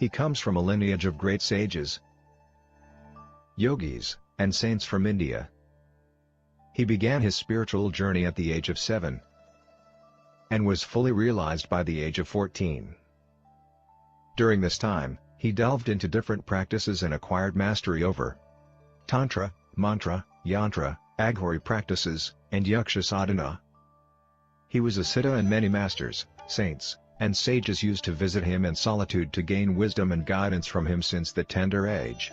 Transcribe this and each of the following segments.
He comes from a lineage of great sages, yogis, and saints from India. He began his spiritual journey at the age of 7 and was fully realized by the age of 14. During this time, he delved into different practices and acquired mastery over Tantra, Mantra, Yantra, Aghori practices, and Yaksha sadhana. He was a siddha, and many masters, saints, and sages used to visit him in solitude to gain wisdom and guidance from him since the tender age.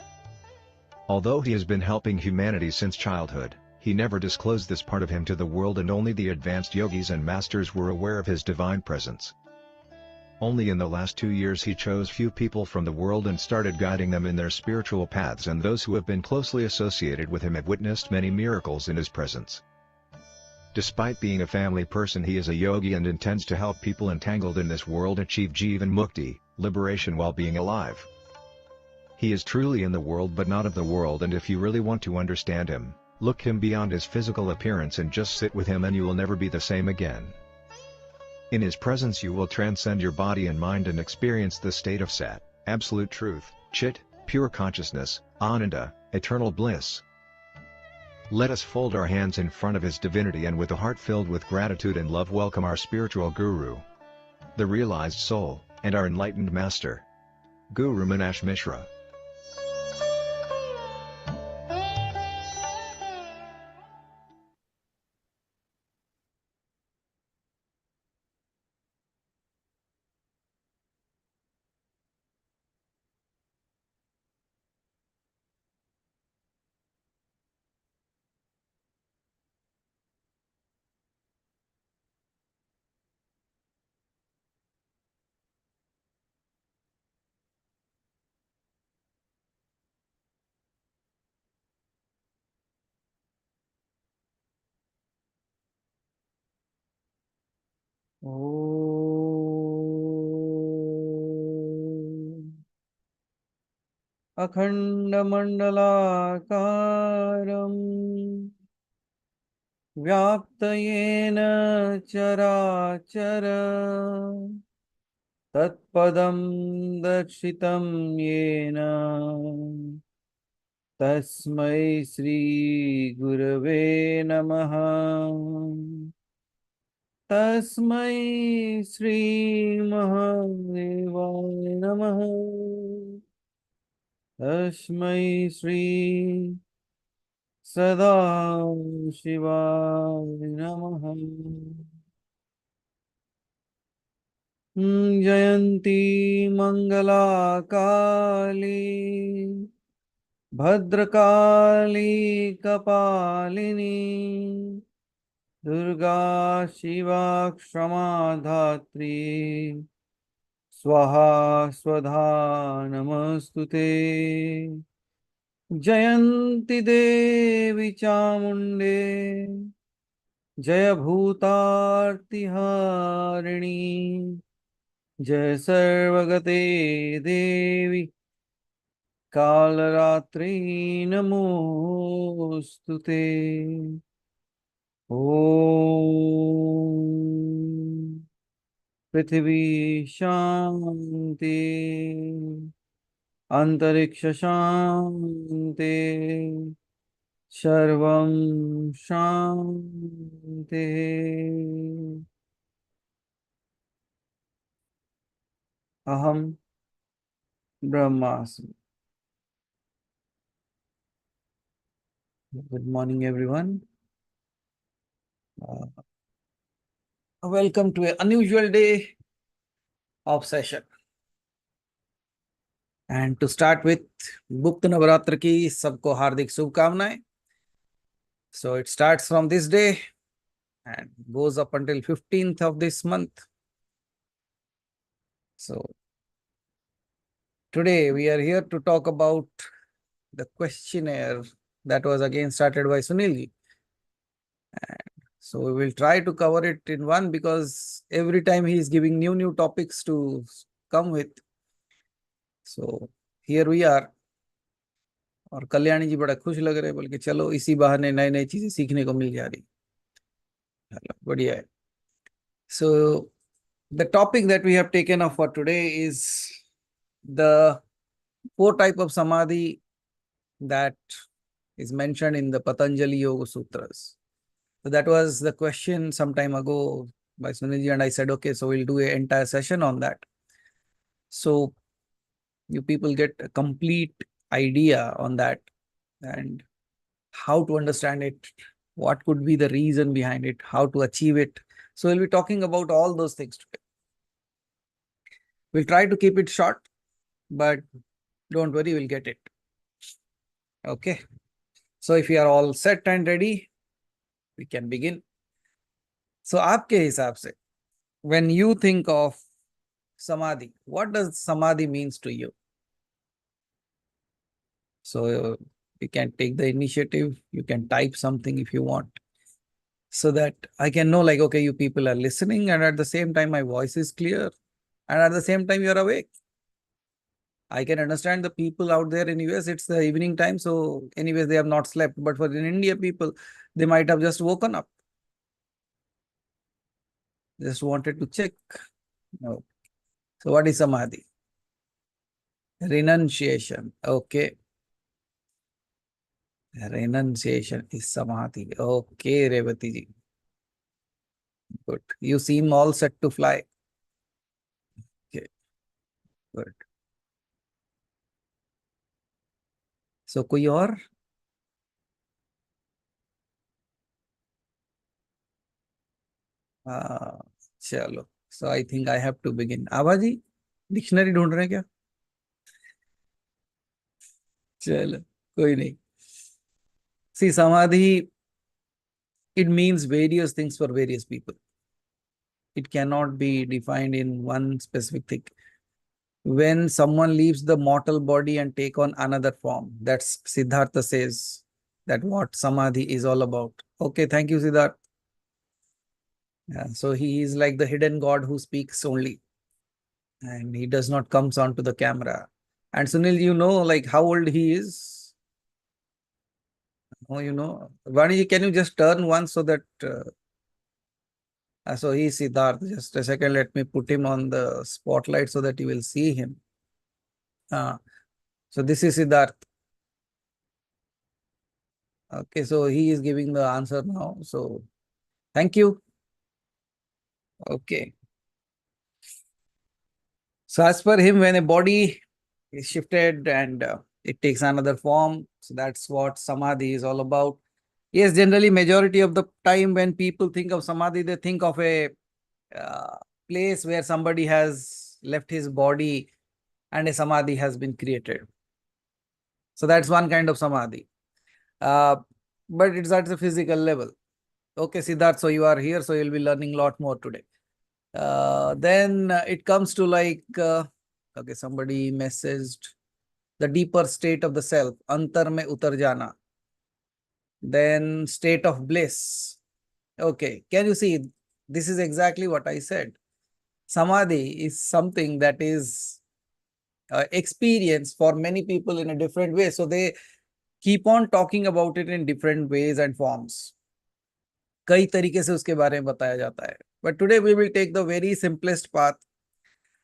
Although he has been helping humanity since childhood, he never disclosed this part of him to the world, and only the advanced yogis and masters were aware of his divine presence. Only in the last 2 years he chose few people from the world and started guiding them in their spiritual paths, and those who have been closely associated with him have witnessed many miracles in his presence. Despite being a family person, he is a yogi and intends to help people entangled in this world achieve Jivan Mukti, liberation while being alive. He is truly in the world but not of the world, and if you really want to understand him, look him beyond his physical appearance and just sit with him, and you will never be the same again. In his presence you will transcend your body and mind and experience the state of Sat, absolute truth, Chit, pure consciousness, Ananda, eternal bliss. Let us fold our hands in front of his divinity and with a heart filled with gratitude and love welcome our spiritual guru, the realized soul, and our enlightened master, Guru Meenakshi Mishra. अखण्डमण्डलाकारम् व्याप्तयेन चराचर तत्पदं दर्शितं येन तस्मै श्रीगुरवे नमः। तस्मै श्रीमहादेवाय नमः। तस्मै श्री सदाशिवाय नमः। जयन्ती मंगला काली भद्रकाली कपालिनी दुर्गा शिवा क्षमा धात्री स्वाहा स्वधा नमस्तुते। जयन्ती देवी चामुंडे जय भूतार्तिहारिणी जय सर्वगते देवी कालरात्रि नमोस्तुते। ओम पृथ्वी शांति अंतरिक्ष शांति सर्वं शांति। अहम ब्रह्मास्मि। Good morning, everyone. Welcome to an unusual day of session. And to start with, Gupta Navaratri की सबको हार्दिक शुभकामनाएं. So it starts from this day and goes up until 15th of this month. So today we are here to talk about the questionnaire that was again started by Sunilji. So we will try to cover it in one because every time he is giving new topics to come with. So here we are. और कल्याणी जी बड़ा खुश लग रहे, बल्कि चलो इसी बहाने नई नई चीजें सीखने को मिल जा रही। बढ़िया है। So the topic that we have taken up for today is the 4 types of samadhi that is mentioned in the Patanjali Yoga Sutras. So that was the question some time ago by Sunilji, and I said, okay, so we'll do an entire session on that. So you people get a complete idea on that and how to understand it, what could be the reason behind it, how to achieve it. So we'll be talking about all those things today. We'll try to keep it short, but don't worry, we'll get it. Okay. So if you are all set and ready, we can begin. So आपके हिसाब से, when you think of samadhi, what does samadhi means to you? So you can take the initiative, you can type something if you want, so that I can know, like, okay, you people are listening, and at the same time my voice is clear, and at the same time you are awake. I can understand the people out there in US, it's the evening time, so anyways they have not slept. But for in India people, they might have just woken up. Just wanted to check. No. So what is samadhi? Renunciation. Okay. Renunciation is samadhi. Okay, Revati ji. Good. You seem all set to fly. Okay. Good. So कोई और? चलो. So I think I have to begin. Abha ji, dictionary ढूंढ रहे हैं क्या? चलो, कोई नहीं. See, samadhi, it means various things for various people. It cannot be defined in one specific thing. When someone leaves the mortal body and take on another form, that's Siddhartha says that what samadhi is all about. Okay, thank you, Siddhartha. Yeah, so he is like the hidden God who speaks only, and he does not comes onto the camera. And Sunil, you know, like how old he is? Oh, you know, Vani, can you just turn once so that so he is Siddhartha. Just a second, let me put him on the spotlight so that you will see him. So this is Siddhartha. Okay, so he is giving the answer now. So thank you. Okay. So as per him, when a body is shifted and it takes another form, so that's what samadhi is all about. Yes, generally majority of the time when people think of samadhi, they think of a uh, place where somebody has left his body and a samadhi has been created. So that's one kind of samadhi. But it's at the physical level. Okay, Siddharth, so you are here, so you'll be learning a lot more today. Then it comes to like, okay, somebody messaged the deeper state of the self, antar mein utar jana. Then state of bliss. Okay, can you see? This is exactly what I said. Samadhi is something that is experienced for many people in a different way. So they keep on talking about it in different ways and forms. कई तरीके से उसके बारे में बताया जाता है. But today we will take the very simplest path.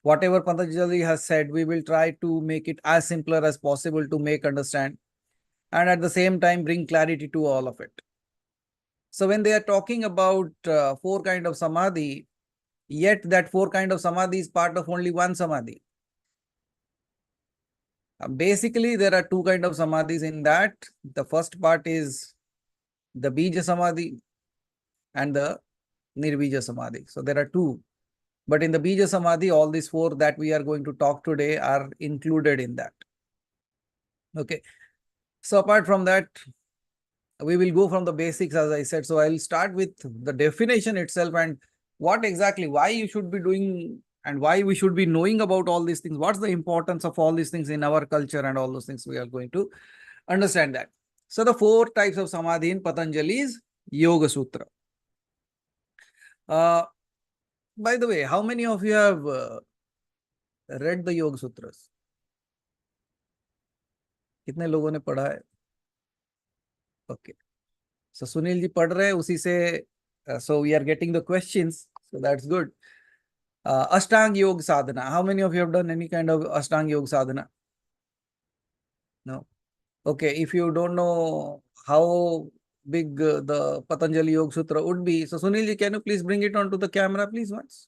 Whatever Patanjali has said, we will try to make it as simpler as possible to make understand, and at the same time bring clarity to all of it. So when they are talking about 4 kinds of samadhi, yet that 4 kinds of samadhi is part of only one samadhi. Basically, there are 2 kinds of samadhis in that. The first part is the bija samadhi and the nirvija samadhi. So there are 2. But in the bija samadhi, all these 4 that we are going to talk today are included in that. Okay. So apart from that, we will go from the basics, as I said. So I'll start with the definition itself and what exactly, why you should be doing and why we should be knowing about all these things. What's the importance of all these things in our culture and all those things we are going to understand that. So the 4 types of samadhi in Patanjali's Yoga Sutra. By the way, how many of you have read the Yoga Sutras? कितने लोगों ने पढ़ा है? Okay. So Sunil ji पढ़ रहे हैं उसी से. So we are getting the questions. So that's good. Ashtanga Yoga Sadhana. How many of you have done any kind of Ashtanga Yoga Sadhana? No. Okay, if you don't know how big the Patanjali Yoga Sutra would be, so Sunilji, can you please bring it onto the camera, please, once?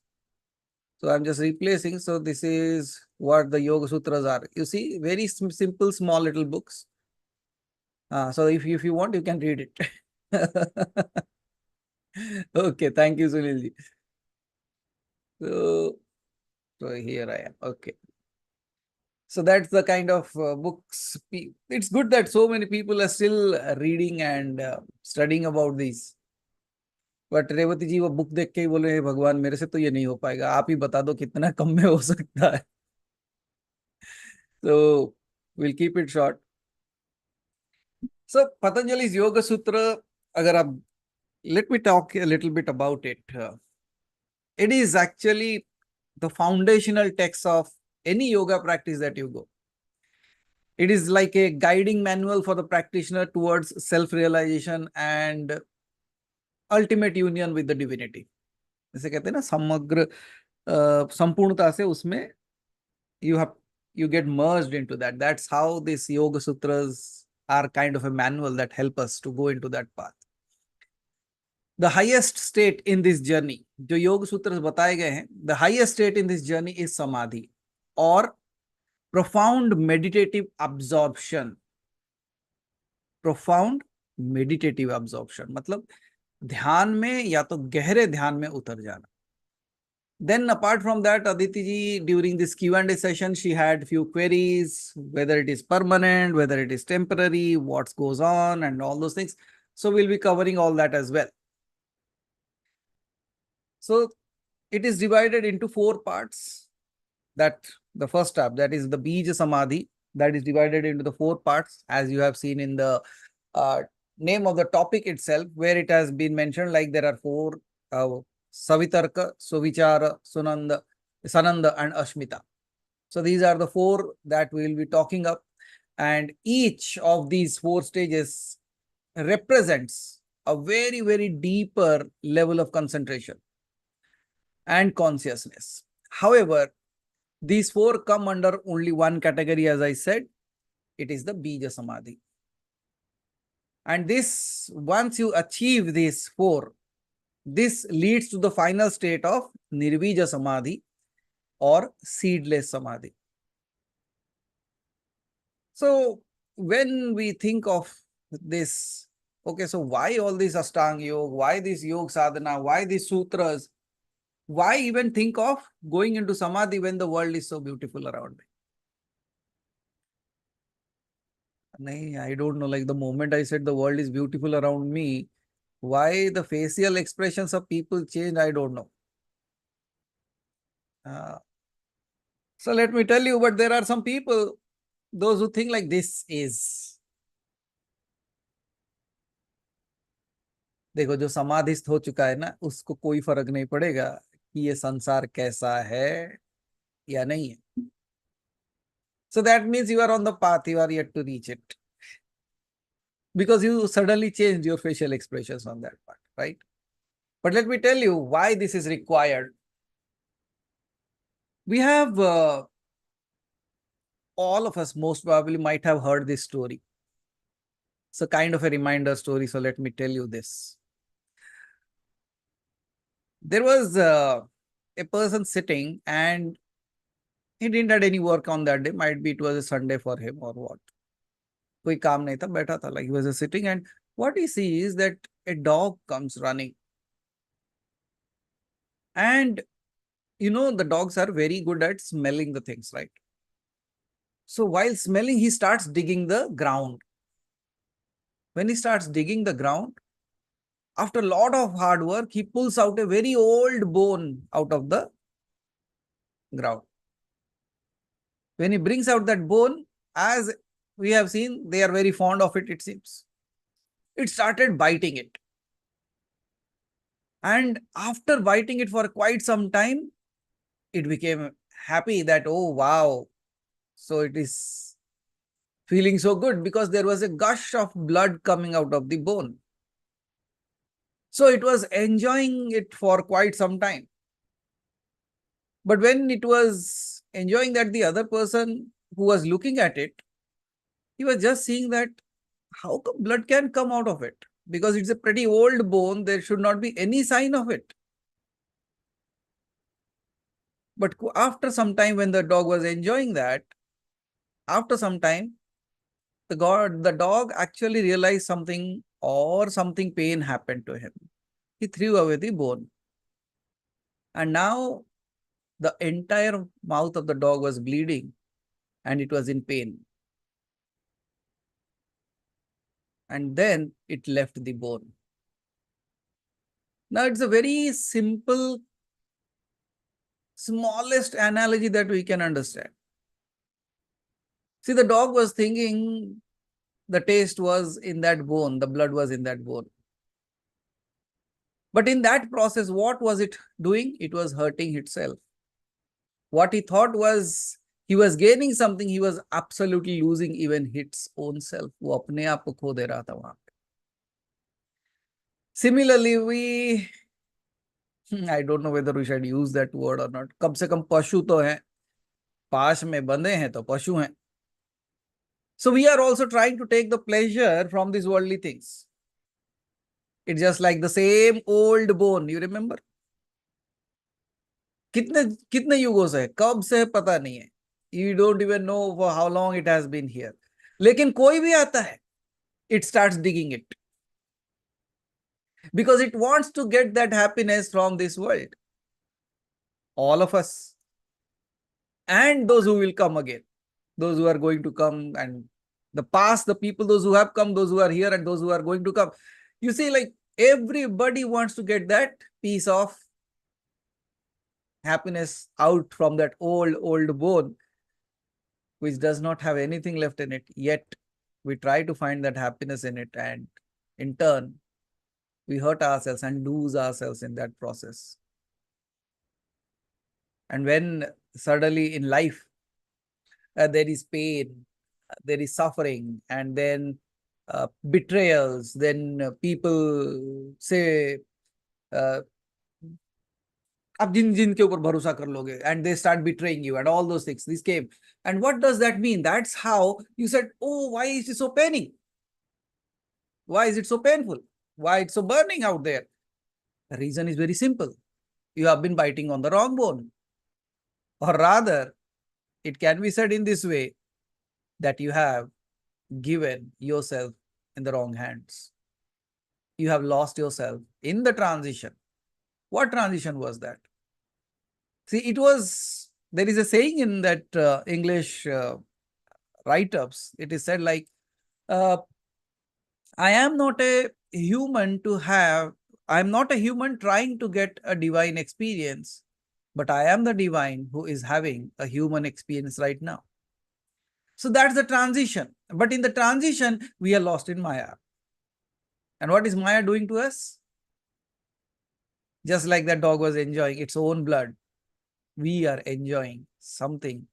So I'm just replacing. So this is what the Yoga Sutras are. You see, very simple, small little books. So if you want, you can read it. Okay, thank you, Sunilji. So here I am. Okay. So that's the kind of books. It's good that so many people are still reading and studying about these. But Revati ji वो book देख के ही बोले, भगवान मेरे से तो ये नहीं हो पाएगा, आप ही बता दो कितना कम में हो सकता है. So we'll keep it short. So Patanjali's Yoga Sutra, अगर आप, let me talk a little bit about it. It is actually the foundational text of any yoga practice that you go. It is like a guiding manual for the practitioner towards self-realization and ultimate union with the divinity. जैसे कहते हैं ना, समग्र संपूर्णता से उसमें you get merged into that. That's how these yoga sutras are kind of a manual that help us to go into that path. The highest state in this journey, जो योग सूत्र बताए गए हैं, the highest state in this journey is samadhi or profound meditative absorption. Profound meditative absorption मतलब ध्यान में या तो गहरे ध्यान में उतर जाना. Then apart from that, Aditi ji, during this Q&A session, she had few queries, whether it is permanent, whether it is temporary, what goes on and all those things. So we'll be covering all that as well. So it is divided into 4 parts. That the first step, that is the Bija Samadhi, that is divided into the 4 parts, as you have seen in the name of the topic itself, where it has been mentioned like there are 4 Savitarka, Savichara, Sananda, and Asmita. So these are the 4 that we will be talking up, and each of these 4 stages represents a very, very deeper level of concentration and consciousness. However, these 4 come under only one category, as I said, it is the Bija Samadhi. And this, once you achieve these 4, this leads to the final state of Nirvija Samadhi or seedless Samadhi. So when we think of this, okay, so why all this Ashtanga Yoga, why this Yoga Sadhana, why these sutras, why even think of going into Samadhi when the world is so beautiful around me? I don't know, like the moment I said the world is beautiful around me, why the facial expressions of people change, I don't know. So let me tell you, but there are some people, those who think like this is. देखो, जो समाधिस्थ हो चुका है ना, उसको कोई फर्क नहीं पड़ेगा कि ये संसार कैसा है या नहीं है. So that means you are on the path, you are yet to reach it. Because you suddenly changed your facial expressions on that part, right? But let me tell you why this is required. We have, all of us most probably might have heard this story. It's a kind of a reminder story, so let me tell you this. There was a person sitting and he didn't have any work on that day. Might be it was a Sunday for him or what. कोई काम नहीं था, बैठा था, like he was sitting, and what he sees is that a dog comes running. And you know, the dogs are very good at smelling the things, right? So while smelling, he starts digging the ground. When he starts digging the ground, after a lot of hard work, he pulls out a very old bone out of the ground. When he brings out that bone, as we have seen, they are very fond of it, it seems. It started biting it. And after biting it for quite some time, it became happy that, oh, wow. So it is feeling so good because there was a gush of blood coming out of the bone. So it was enjoying it for quite some time. But when it was enjoying that, the other person who was looking at it, he was just seeing that how come blood can come out of it? Because it's a pretty old bone, there should not be any sign of it. But after some time, when the dog was enjoying that, after some time, the dog actually realized something, or something pain happened to him. He threw away the bone. And now the entire mouth of the dog was bleeding and it was in pain. And then it left the bone. Now it's a very simple, smallest analogy that we can understand. See, the dog was thinking the taste was in that bone, the blood was in that bone. But in that process, what was it doing? It was hurting itself. What he thought was he was gaining something, he was absolutely losing even its own self. वो अपने आप को खो दे रहा था वहां पे. Similarly, I don't know whether we should use that word or not. कम से कम पशु तो हैं, पाश में बंधे हैं तो पशु हैं. So we are also trying to take the pleasure from these worldly things. It's just like the same old bone, you remember? कितने कितने युगों से, कब से पता नहीं है. You don't even know for how long it has been here. लेकिन कोई भी आता है, it starts digging it. Because it wants to get that happiness from this world. All of us. And those who will come again. Those who are going to come, and the past, the people, those who have come, those who are here, and those who are going to come. You see, like everybody wants to get that piece of happiness out from that old bone, which does not have anything left in it. Yet we try to find that happiness in it, and in turn, we hurt ourselves and lose ourselves in that process. And when suddenly in life, there is pain, there is suffering, and then betrayals, then people say, अब जिन के ऊपर भरोसा कर लोगे, and they start betraying you, and all those things, this came. And what does that mean? That's how you said, oh, why is it so paining? Why is it so painful? Why it's so burning out there? The reason is very simple. You have been biting on the wrong bone. Or rather, it can be said in this way, that you have given yourself in the wrong hands. You have lost yourself in the transition. What transition was that? See, there is a saying in that English write-ups. It is said like, I am not a human trying to get a divine experience, but I am the divine who is having a human experience right now. So that's the transition. But in the transition, we are lost in Maya. And what is Maya doing to us? Just like that dog was enjoying its own blood, we are enjoying something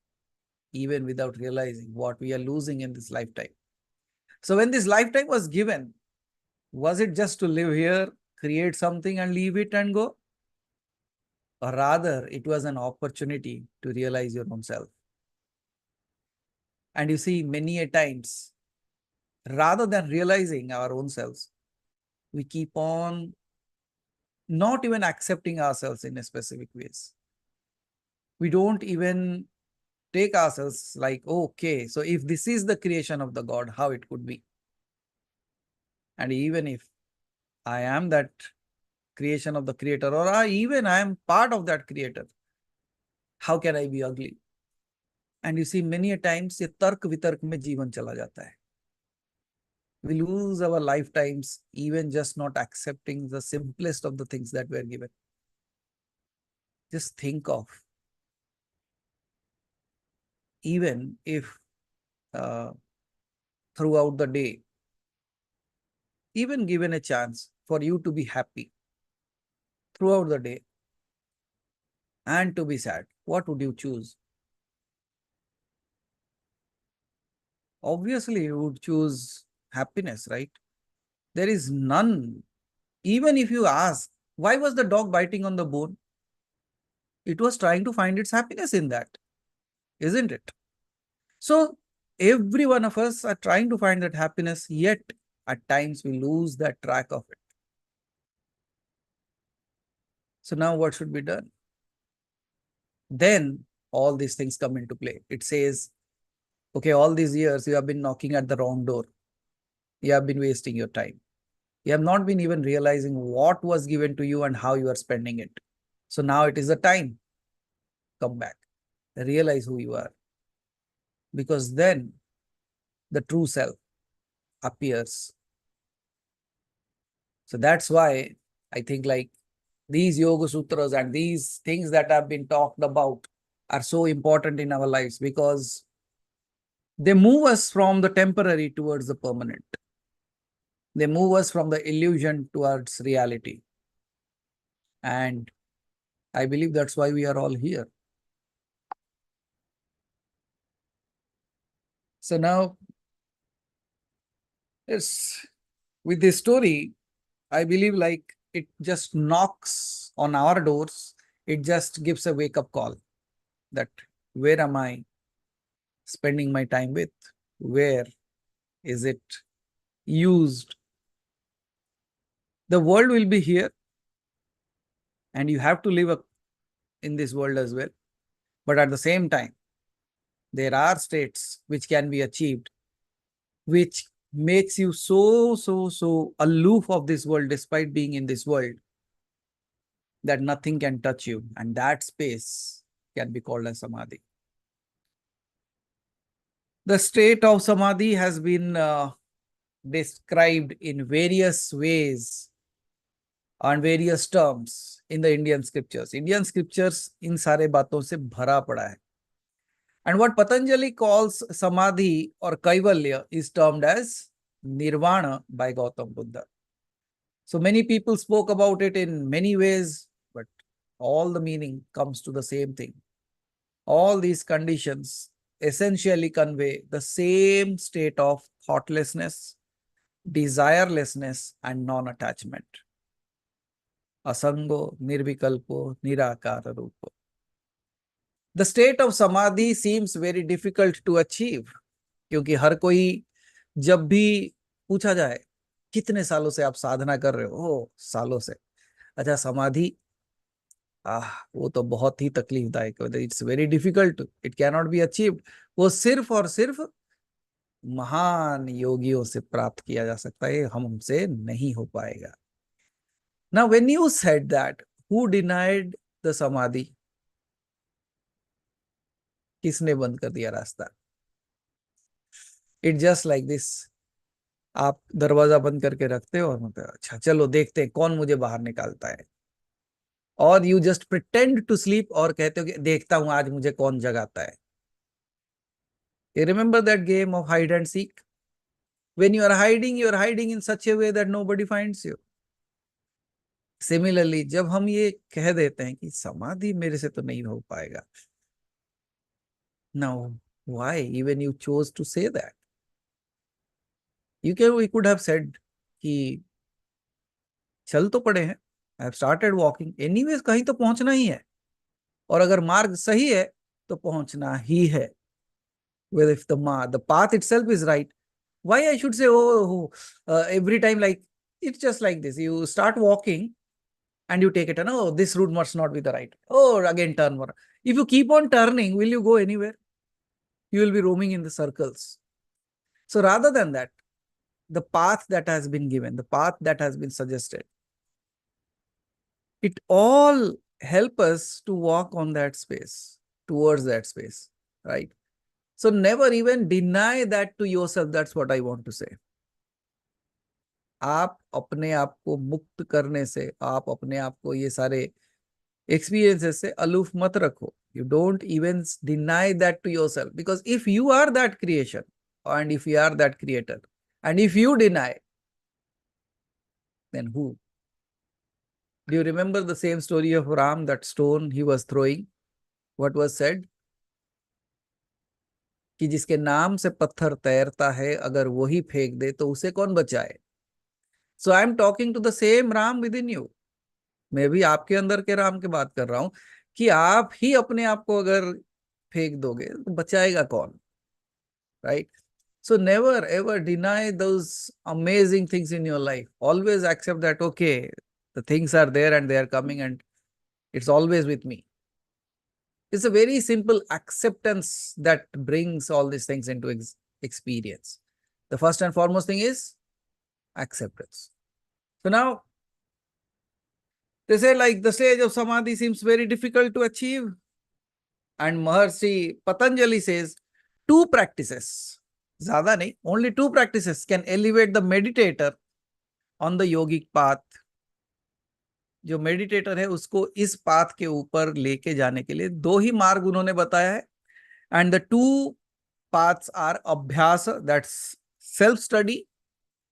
even without realizing what we are losing in this lifetime. So when this lifetime was given, was it just to live here, create something and leave it and go? Or rather, it was an opportunity to realize your own self. And you see, many a times, rather than realizing our own selves, we keep on not even accepting ourselves in a specific ways. We don't even take ourselves like, oh, okay, so if this is the creation of the God, how it could be? And even if I am that creation of the creator, or I am part of that creator, how can I be ugly? And you see, many a times, ये तर्क वितर्क में जीवन चला जाता है. We lose our lifetimes even just not accepting the simplest of the things that were given. Just think of, even if throughout the day, even given a chance for you to be happy throughout the day and to be sad, what would you choose? Obviously, you would choose happiness, right? There is none. Even if you ask, why was the dog biting on the bone? It was trying to find its happiness in that, isn't it? So every one of us are trying to find that happiness, yet at times we lose that track of it. So now what should be done? Then all these things come into play. It says, okay, all these years you have been knocking at the wrong door. You have been wasting your time. You have not been even realizing what was given to you and how you are spending it. So now it is the time. Come back. Realize who you are. Because then the true self appears. So that's why I think like these Yoga Sutras and these things that have been talked about are so important in our lives, because they move us from the temporary towards the permanent. They move us from the illusion towards reality. And I believe that's why we are all here. So now, yes, with this story, I believe like it just knocks on our doors. It just gives a wake-up call that where am I spending my time with? Where is it used? The world will be here, and you have to live in this world as well. But at the same time, there are states which can be achieved, which makes you so aloof of this world despite being in this world, that nothing can touch you. And that space can be called as Samadhi. The state of Samadhi has been described in various ways on various terms in the Indian scriptures. Indian scriptures इन सारे बातों से भरा पड़ा है. And what Patanjali calls Samadhi or Kaivalya is termed as Nirvana by Gautam Buddha. So many people spoke about it in many ways, but all the meaning comes to the same thing. All these conditions essentially convey the same state of thoughtlessness, desirelessness, and non-attachment. Asango, nirvikalpo, nirakara rupo. The state of Samadhi seems very difficult to achieve, क्योंकि हर कोई जब भी पूछा जाए कितने सालों से आप साधना कर रहे हो, सालों से, अच्छा समाधि, वो तो बहुत ही तकलीफदायक है, it's very difficult, it can not be achieved. वो सिर्फ और सिर्फ महान योगियों से प्राप्त किया जा सकता है, हमसे नहीं हो पाएगा. Now when you said that, who denied the samadhi? किसने बंद कर दिया रास्ता? It just like this. आप दरवाजा बंद करके रखते हो और मतलब अच्छा चलो देखते हैं कौन मुझे बाहर निकालता है, और you just pretend to sleep और कहते हो कि देखता हूं आज मुझे कौन जगाता है. You remember that game of hide and seek? When you are hiding in such a way that nobody finds you. Similarly, जब हम ये कह देते हैं कि समाधि मेरे से तो नहीं हो पाएगा, now why even you chose to say that? We could have said कि चल तो पड़े हैं, I have started walking, anyways कहीं तो पहुंचना ही है, और अगर मार्ग सही है तो पहुंचना ही है. Well, if the path itself is right, why I should say, every time, like, it's just like this. You start walking and you take it, and oh, this route must not be the right. Oh, again, turn more. If you keep on turning, will you go anywhere? You will be roaming in the circles. So rather than that, the path that has been given, the path that has been suggested, it all help us to walk on that space, towards that space, right? So never even deny that to yourself. That's what I want to say. आप अपने आप को मुक्त करने से, आप अपने आप को ये सारे एक्सपीरियंसेस से अलूफ मत रखो. You don't even deny that to yourself, because if you are that creation, and if you are that creator, and if you deny, then who? Do you remember the same story of Ram, that stone he was throwing? What was said? कि जिसके नाम से पत्थर तैरता है, अगर वही फेंक दे तो उसे कौन बचाए? So I am talking to the same Ram within you. मैं भी आपके अंदर के राम की बात कर रहा हूं कि आप ही अपने आप को अगर फेंक दोगे तो बचाएगा कौन, right? So never ever deny those amazing things in your life. Always accept that, okay, the things are there and they are coming and it's always with me. It's a very simple acceptance that brings all these things into experience. The first and foremost thing is acceptance. So now they say like the stage of Samadhi seems very difficult to achieve. And Maharshi Patanjali says two practices, zyada nahi, only two practices can elevate the meditator on the yogic path. जो meditator है उसको इस path के ऊपर लेके जाने के लिए दो ही मार्ग उन्होंने बताया है. And the two paths are abhyasa, that's self study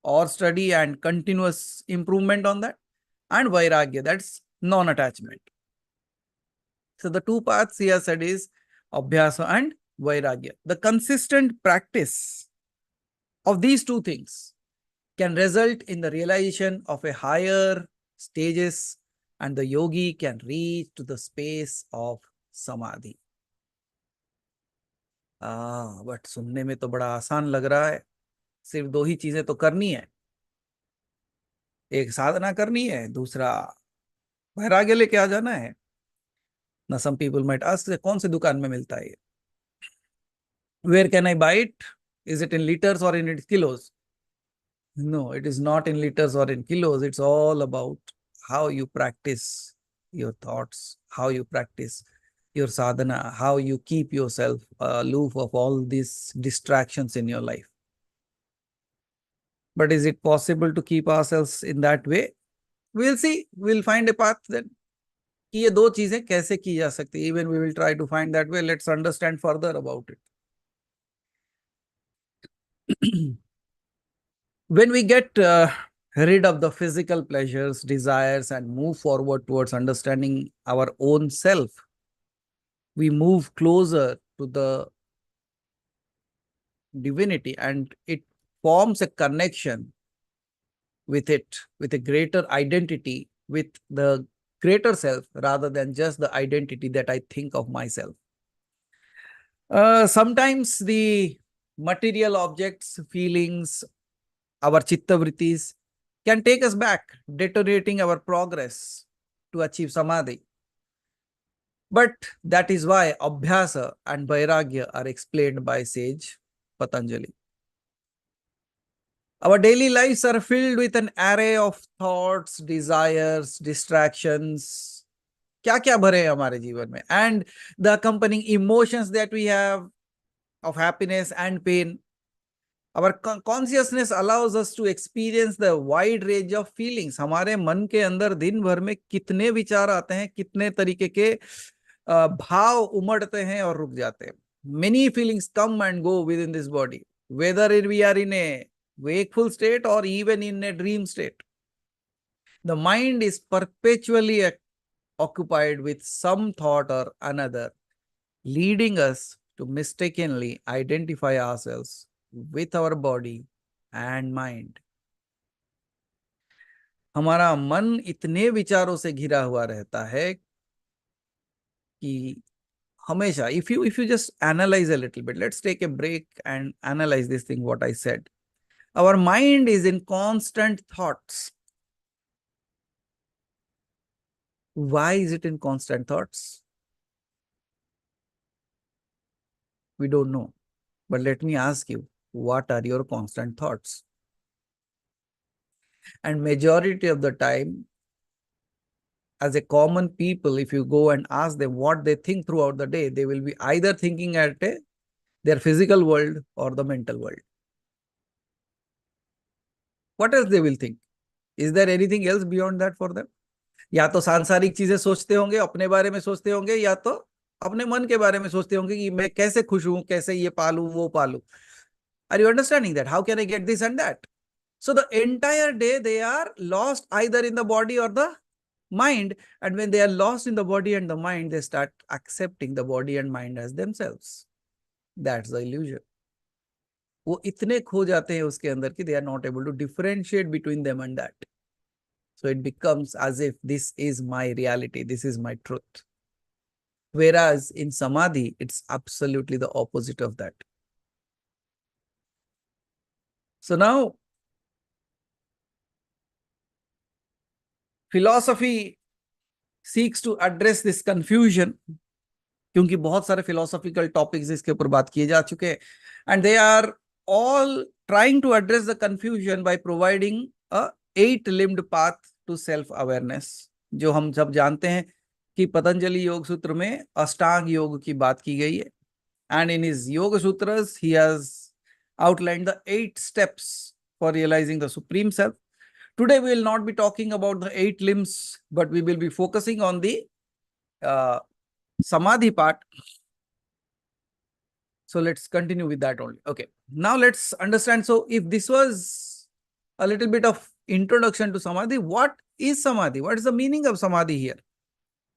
or study and continuous improvement on that, and vairagya, that's non attachment. So the two paths he has said is abhyasa and vairagya. The consistent practice of these two things can result in the realization of a higher stages, and the yogi can reach to the space of samadhi. But सुनने में तो बड़ा आसान लग रहा है. सिर्फ दो ही चीजें तो करनी है, एक साधना करनी है, दूसरा वैराग्य लेके आ जाना है ना. सम पीपल माइट आस्क कौन सी दुकान में मिलता है ये, where can I buy it, is it in litres और in it kilos? No, it is not in liters or in kilos. It's all about how you practice your thoughts, how you practice your sadhana, how you keep yourself aloof of all these distractions in your life. But is it possible to keep ourselves in that way? We'll see. We'll find a path then. कि ये दो चीजें कैसे की जा सकती है. Even we will try to find that way. Let's understand further about it. When we get rid of the physical pleasures, desires, and move forward towards understanding our own self, we move closer to the divinity, and it forms a connection with it, with a greater identity, with the greater self, rather than just the identity that I think of myself. Sometimes the material objects, feelings, our chitta vrittis can take us back, deteriorating our progress to achieve samadhi. But that is why abhyasa and vairagya are explained by sage Patanjali. Our daily lives are filled with an array of thoughts, desires, distractions. क्या क्या भरे हैं हमारे जीवन में, and the accompanying emotions that we have of happiness and pain. Our consciousness allows us to experience the wide range of feelings. हमारे मन के अंदर दिन भर में कितने विचार आते हैं, कितने तरीके के भाव उमड़ते हैं और रुक जाते हैं. Many feelings come and go within this body, whether we are in a wakeful state or even in a dream state. The mind is perpetually occupied with some thought or another, leading us to mistakenly identify ourselves with our body and mind. हमारा मन इतने विचारों से घिरा हुआ रहता है कि हमेशा, if you just analyze a little bit, let's take a break and analyze this thing what I said. Our mind is in constant thoughts. Why is it in constant thoughts? We don't know. But let me ask you, what are your constant thoughts? And majority of the time, as a common people, if you go and ask them what they think throughout the day, they will be either thinking at their physical world or the mental world. What else they will think? Is there anything else beyond that for them? या तो सांसारिक चीजें सोचते होंगे, अपने बारे में सोचते होंगे, या तो अपने मन के बारे में सोचते होंगे कि मैं कैसे खुश हूं, कैसे ये पालूं, वो पालूं. Are you understanding that? How can I get this and that? So the entire day they are lost either in the body or the mind, and when they are lost in the body and the mind, they start accepting the body and mind as themselves. That's the illusion. वो इतने खो जाते हैं उसके अंदर कि they are not able to differentiate between them and that. So it becomes as if this is my reality, this is my truth. Whereas in Samadhi, it's absolutely the opposite of that. So now, philosophy seeks to address this confusion, क्योंकि बहुत सारे philosophical topics इसके ऊपर बात किए जा चुके हैं, and they are all trying to address the confusion by providing a 8-limbed path to self awareness, जो हम सब जानते हैं कि पतंजलि योग सूत्र में अष्टांग योग की बात की गई है, and in his yoga sutras he has outlined the 8 steps for realizing the supreme self. Today we will not be talking about the 8 limbs, but we will be focusing on the Samadhi part. So let's continue with that only. Okay, now let's understand. So if this was a little bit of introduction to Samadhi, what is Samadhi? What is the meaning of Samadhi here?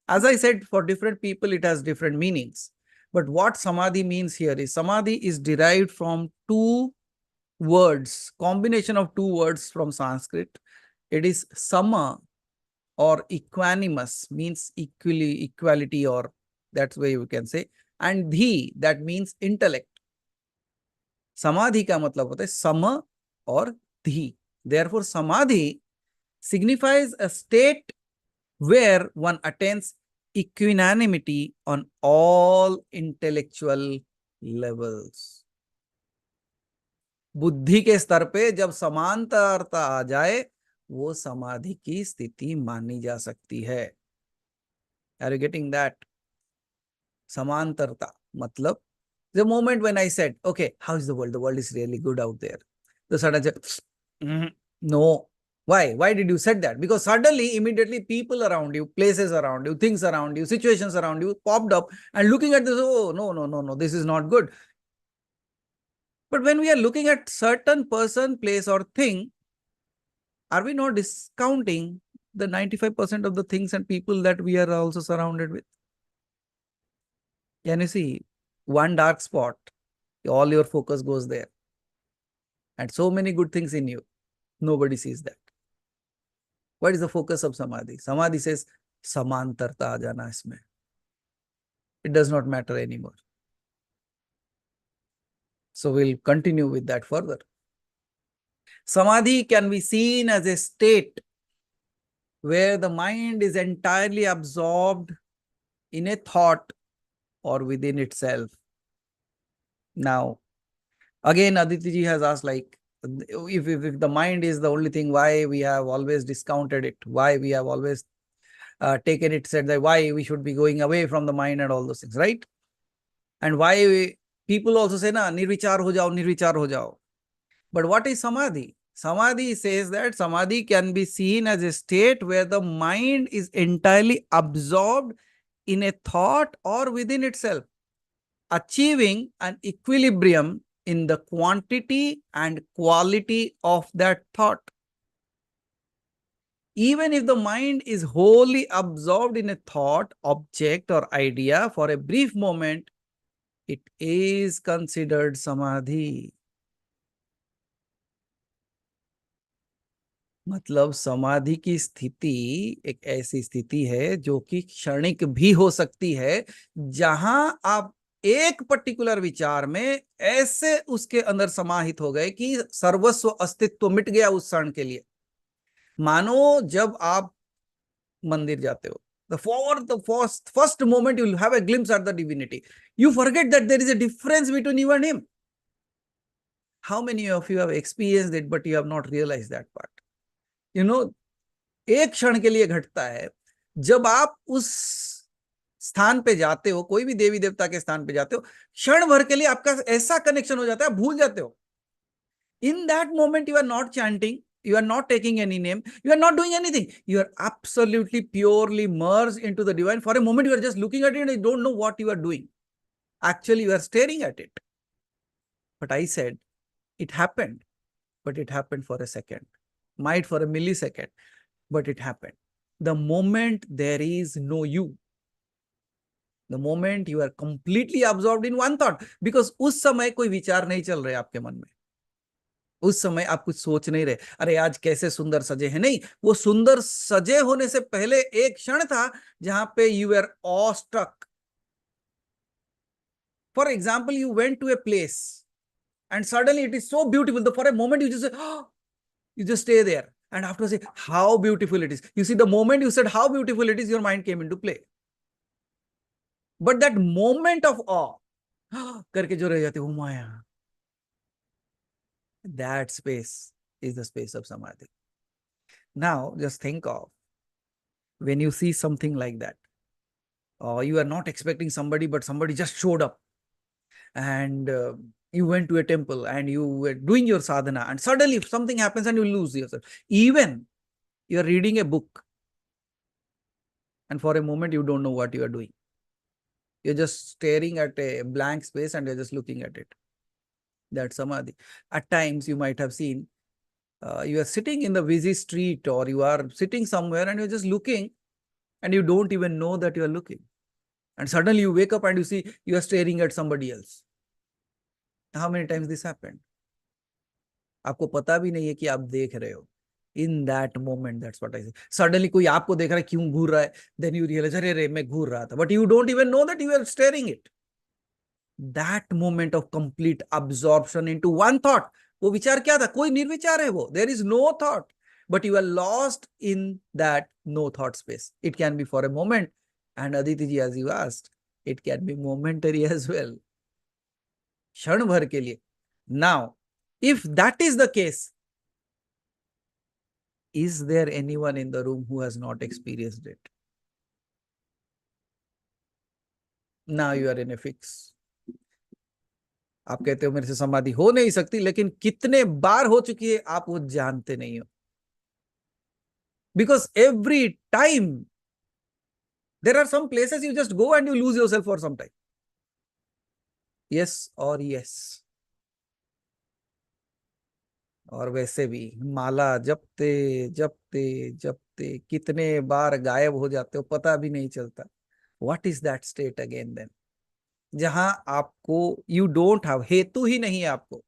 As I said, for different people, it has different meanings. But what Samadhi means here is, Samadhi is derived from 2 words, combination of 2 words from Sanskrit. It is sama, or equanimous, means equality, or that's way you can say, and dhi, that means intellect. Samadhi का मतलब होता है sama और dhi. Therefore, Samadhi signifies a state where one attains equanimity on all intellectual levels. बुद्धि के स्तर पे जब समांतरता आ जाए, वो समाधि की स्थिति मानी जा सकती है. Are you getting that? Samantarta matlab, the moment when I said, okay, how is the world? The world is really good out there. The sudden said, no. Why did you said that? Because suddenly, immediately, people around you, places around you, things around you, situations around you popped up, and looking at this, oh, no, this is not good. But when we are looking at certain person, place, or thing, are we not discounting the 95% of the things and people that we are also surrounded with? Can you see one dark spot? All your focus goes there. And so many good things in you. Nobody sees that. What is the focus of Samadhi? Samadhi says, Samantarta aa jana isme. It does not matter anymore. So we'll continue with that further. Samadhi can be seen as a state where the mind is entirely absorbed in a thought or within itself. Now, again, Aditi ji has asked, like, if the mind is the only thing, why we have always discounted it, why we have always taken it, said that why we should be going away from the mind and all those things, right? And why people also say, na, nirvichar ho jao, nirvichar ho jao. But what is Samadhi? Samadhi says that Samadhi can be seen as a state where the mind is entirely absorbed in a thought or within itself, achieving an equilibrium in the quantity and quality of that thought. Even if the mind is wholly absorbed in a thought, object, or idea for a brief moment, it is considered Samadhi. मतलब समाधि की स्थिति एक ऐसी स्थिति है जो कि क्षणिक भी हो सकती है, जहां आप एक पर्टिकुलर विचार में ऐसे उसके अंदर समाहित हो गए कि सर्वस्व अस्तित्व मिट गया उस क्षण के लिए. मानो जब आप मंदिर जाते हो, the first moment you will have a glimpse at the divinity. You forget that there is a difference between you and him. How many of you have experienced it, but you have not realized that part? You know, एक क्षण के लिए घटता है जब आप उस स्थान पे जाते हो, कोई भी देवी देवता के स्थान पे जाते हो, क्षण भर के लिए आपका ऐसा कनेक्शन हो जाता है, भूल जाते हो. In that moment you are not chanting, you are not taking any name, you are not doing anything, you are absolutely purely merged into the divine. For a moment you are just looking at it and you don't know what you are doing. Actually you are staring at it. But I said it happened, but it happened for a second, might for a millisecond, but it happened. The moment there is no you, the moment you are completely absorbed in one thought, because उस समय कोई विचार नहीं चल रहे आपके मन में, उस समय आप कुछ सोच नहीं रहे, अरे आज कैसे सुंदर सजे हैं, नहीं, वो सुंदर सजे होने से पहले एक क्षण था जहां पे you are awestruck, For example, you went to a place and suddenly it is so beautiful. For a moment, you just say, oh, you just stay there. And after say how beautiful it is. You see, the moment you said how beautiful it is, your mind came into play. But that moment of awe, करके जो रह जाते हो माया, that space is the space of samadhi. Now, just think of when you see something like that, or you are not expecting somebody, but somebody just showed up, and you went to a temple and you were doing your sadhana, and suddenly something happens and you lose yourself. Even you are reading a book, and for a moment you don't know what you are doing. You're just staring at a blank space and you're just looking at it. That's samadhi. At times you might have seen, you are sitting in the busy street, or you are sitting somewhere and you're just looking, and you don't even know that you are looking. And suddenly you wake up and you see you are staring at somebody else. How many times this happened? आपको पता भी नहीं है कि आप देख रहे हो. In that moment, that's what I say. Suddenly कोई आपको देख रहा है, क्यों घूर रहा है? Then you realize, अरे रे मैं घूर रहा था. But you don't even know that you are staring it. That moment of complete absorption into one thought. वो विचार क्या था? कोई निर्विचार है वो. There is no thought. But you are lost in that no thought space. It can be for a moment. And Aditi ji, as you asked, it can be momentary as well. क्षण भर के लिए. Now, if that is the case, is there anyone in the room who has not experienced it? Now you are in a fix. आप कहते हो मेरे से समाधि हो नहीं सकती, लेकिन कितने बार हो चुकी है आप वो जानते नहीं हो. Because every time there are some places you just go and you lose yourself for some time. Yes or yes. और वैसे भी माला जपते जपते जपते कितने बार गायब हो जाते हो, पता भी नहीं चलता. What is that state again then? जहां आपको you don't have, हेतु ही नहीं है आपको.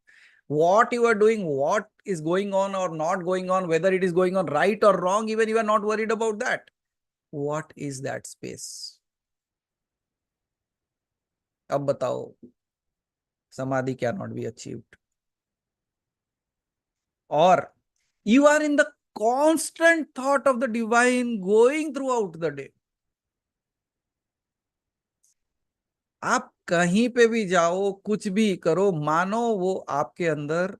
What you are doing, what is going on or not going on, whether it is going on right or wrong, even you are not worried about that. What is that space? अब बताओ, samadhi cannot be achieved. Or you are in the constant thought of the divine going throughout the day. आप कहीं पे भी जाओ, कुछ भी करो, मानो वो आपके अंदर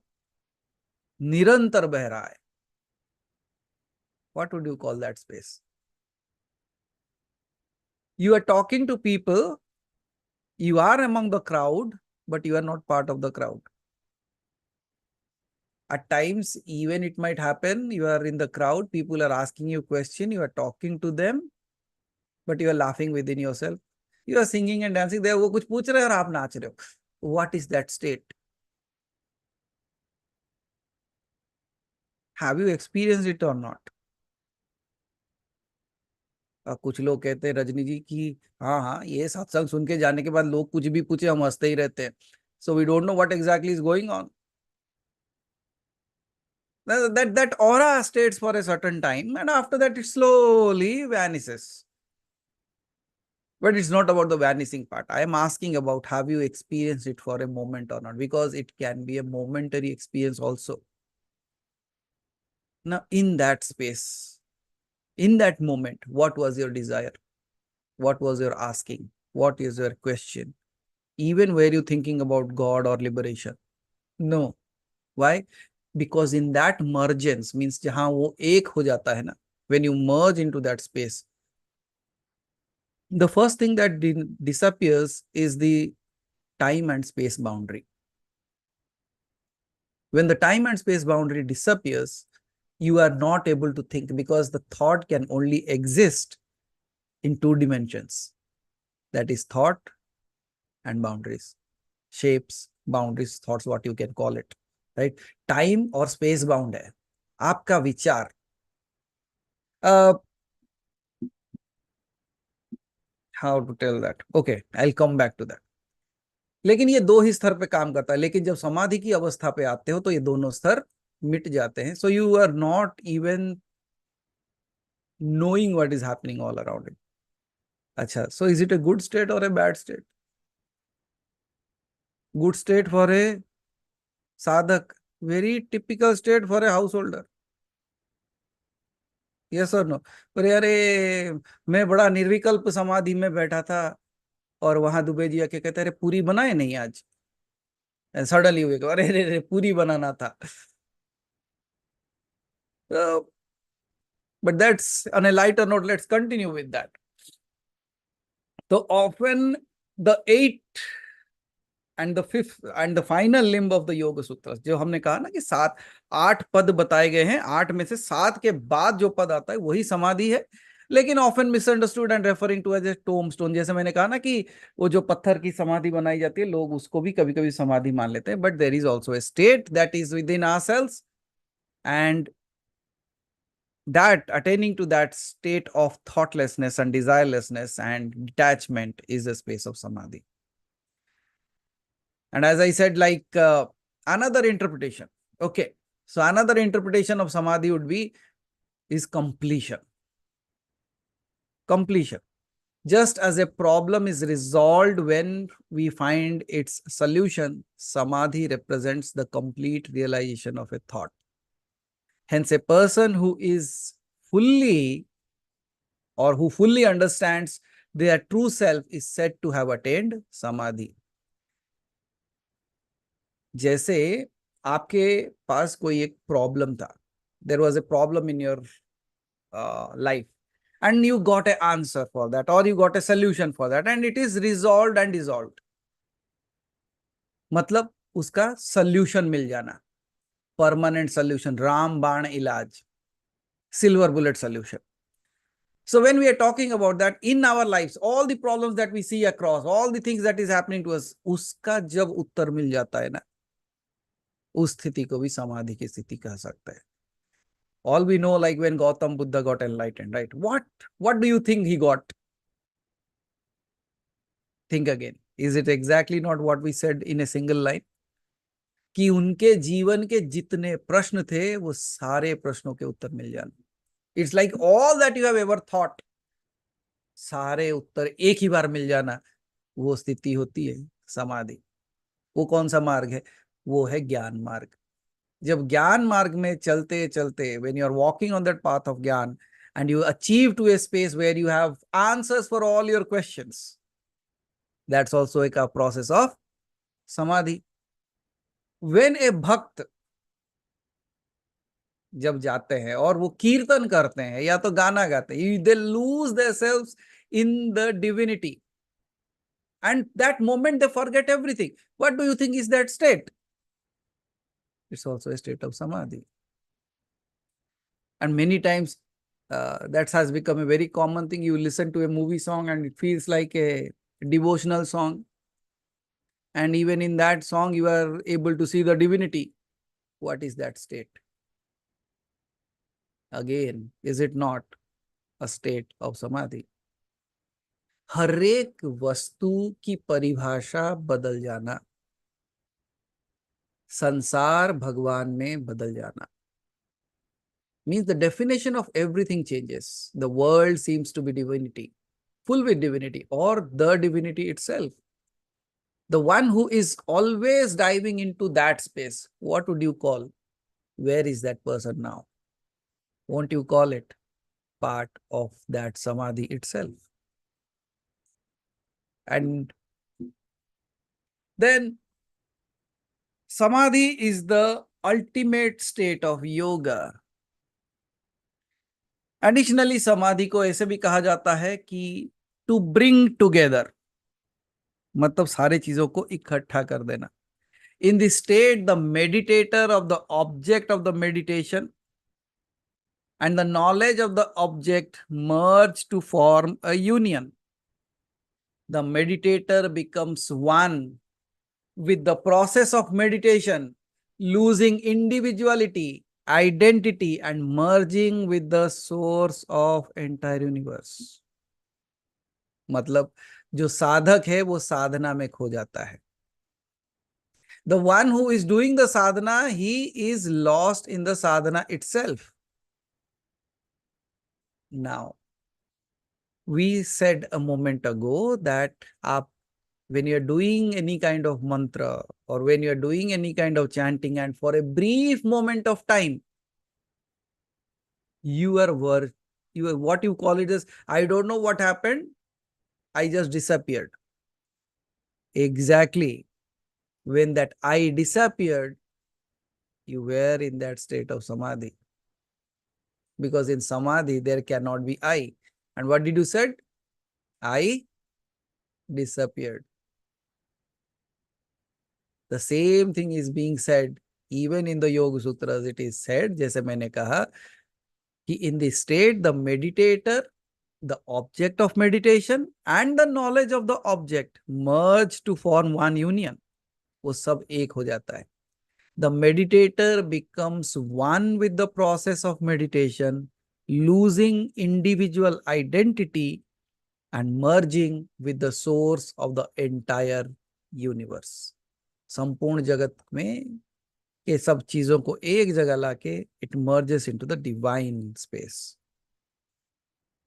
निरंतर बह रहा है. What would you call that space? You are talking to people, you are among the crowd, but you are not part of the crowd. At times, even it might happen, you are in the crowd, people are asking you a question, you are talking to them, but you are laughing within yourself. You are singing and dancing there, वो कुछ पूछ रहे हैं और आप नाच रहे हो. What is that state? Have you experienced it or not? कुछ लोग कहते हैं रजनी जी की हाँ हाँ ये सत्संग सुन के जाने के बाद लोग कुछ भी पूछे हम हंसते ही रहते हैं. So we don't know what exactly is going on. That aura stays for a certain time, and after that it slowly vanishes. But it's not about the vanishing part. I am asking about, have you experienced it for a moment or not? Because it can be a momentary experience also. Now, in that space, in that moment, what was your desire? What was your asking? What is your question? Even were you thinking about God or liberation? No. Why? Because in that mergence, means जहां वो एक हो जाता है ना, when you merge into that space, the first thing that disappears is the time and space boundary. When the time and space boundary disappears, you are not able to think, because the thought can only exist in two dimensions. That is thought and boundaries. Shapes, boundaries, thoughts, what you can call it. Right? Time or space bound है. आपका विचार. How to tell that? Okay, I'll come back to that. लेकिन ये दो ही स्तर पे काम करता है. लेकिन जब समाधि की अवस्था पे आते हो तो ये दोनों स्तर मिट जाते हैं. So you are not even knowing what is happening all around it. अच्छा, so is it a good state or a bad state? Good state for a sadhak, very typical state for a householder. Yes or no? पर अरे मैं बड़ा निर्विकल्प समाधि में बैठा था और वहां दुबे जी आके कहते अरे पूरी बनाए नहीं आज, सडनली हुए अरे अरे अरे पूरी बनाना था. But that's on a lighter note. Let's continue with that. So often the eighth and the fifth and the final limb of the Yoga Sutras, जो हमने कहा ना कि 8 पद बताए गए हैं, 8 में से 7 के बाद जो पद आता है वही समाधि है, लेकिन often misunderstood and referring to as a tomb stone. जैसे मैंने कहा ना कि वो जो पत्थर की समाधि बनाई जाती है, लोग उसको भी कभी कभी समाधि मान लेते हैं, but there is also a state that is within ourselves, and that attaining to that state of thoughtlessness and desirelessness and detachment is a space of samadhi. And as I said, like another interpretation, okay, so another interpretation of samadhi would be is completion. Just as a problem is resolved when we find its solution, samadhi represents the complete realization of a thought. Hence, a person who is fully or who fully understands their true self is said to have attained samadhi. जैसे आपके पास कोई एक problem था, there was a problem in your life and you got an answer for that or you got a solution for that and it is resolved and dissolved. मतलब उसका solution मिल जाना, permanent solution, Ram बाण इलाज, silver bullet solution. So when we are talking about that in our lives, all the problems that we see across, all the things that is happening to us, उसका जब उत्तर मिल जाता है ना, उस स्थिति को भी समाधि की स्थिति कह सकते हैं. All we know, like when Gautam Buddha got enlightened, right? What do you think he got? Think again. Is it exactly not what we said in a single line? कि उनके जीवन के जितने प्रश्न थे वो सारे प्रश्नों के उत्तर मिल जाना. It's like all that you have ever thought, सारे उत्तर एक ही बार मिल जाना, वो स्थिति होती है समाधि. वो कौन सा मार्ग है? वो है ज्ञान मार्ग. जब ज्ञान मार्ग में चलते चलते, when you are walking on that path of ज्ञान and you achieve to a space where you have answers for all your questions, that's also a process of samadhi. When a भक्त जब जाते हैं और वो कीर्तन करते हैं या तो गाना गाते हैं, they lose themselves in the divinity, and that moment they forget everything. What do you think is that state? It's also a state of samadhi. And many times that has become a very common thing. You listen to a movie song and it feels like a devotional song, and even in that song you are able to see the divinity. What is that state? Again, is it not a state of samadhi? हर एक वस्तु की परिभाषा बदल जाना, संसार भगवान में बदल जाना, means the definition of everything changes. The world seems to be divinity, full with divinity, or the divinity itself. The one who is always diving into that space, what would you call? Where is that person now? Won't you call it part of that samadhi itself? And then samadhi is the ultimate state of yoga. Additionally, samadhi को ऐसे भी कहा जाता है कि to bring together, मतलब सारे चीजों को इकट्ठा कर देना. In this state, the meditator of the object of the meditation and the knowledge of the object merge to form a union. The meditator becomes one with the process of meditation, losing individuality, identity, and merging with the source of entire universe. मतलब जो साधक है वो साधना में खो जाता है. The one who is doing the sadhana, he is lost in the sadhana itself. Now, we said a moment ago that आप when you are doing any kind of mantra or when you are doing any kind of chanting, and for a brief moment of time, you are what you call it as, I don't know what happened, I just disappeared. Exactly. When that I disappeared, you were in that state of samadhi. Because in samadhi, there cannot be I. And what did you said? I disappeared. The same thing is being said even in the Yoga Sutras. It is said, जैसे मैंने कहा, कि in this state, the meditator, the object of meditation and the knowledge of the object merge to form one union. वो सब एक हो जाता है. The meditator becomes one with the process of meditation, losing individual identity and merging with the source of the entire universe. संपूर्ण जगत में ये सब चीजों को एक जगह लाके it merges into the divine space.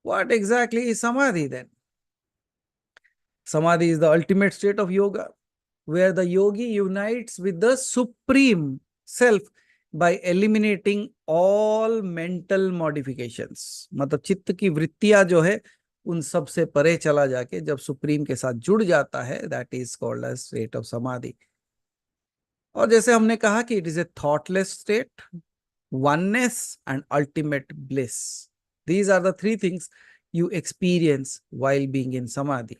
What exactly is samadhi then? Samadhi is the ultimate state of yoga, where the yogi unites with the supreme self by eliminating all mental modifications. मतलब चित्त की वृत्तियां जो है उन सब से परे चला जाके जब सुप्रीम के साथ जुड़ जाता है, that is called as state of samadhi. और जैसे हमने कहा कि it is a thoughtless state, oneness and ultimate bliss. These are the three things you experience while being in samadhi.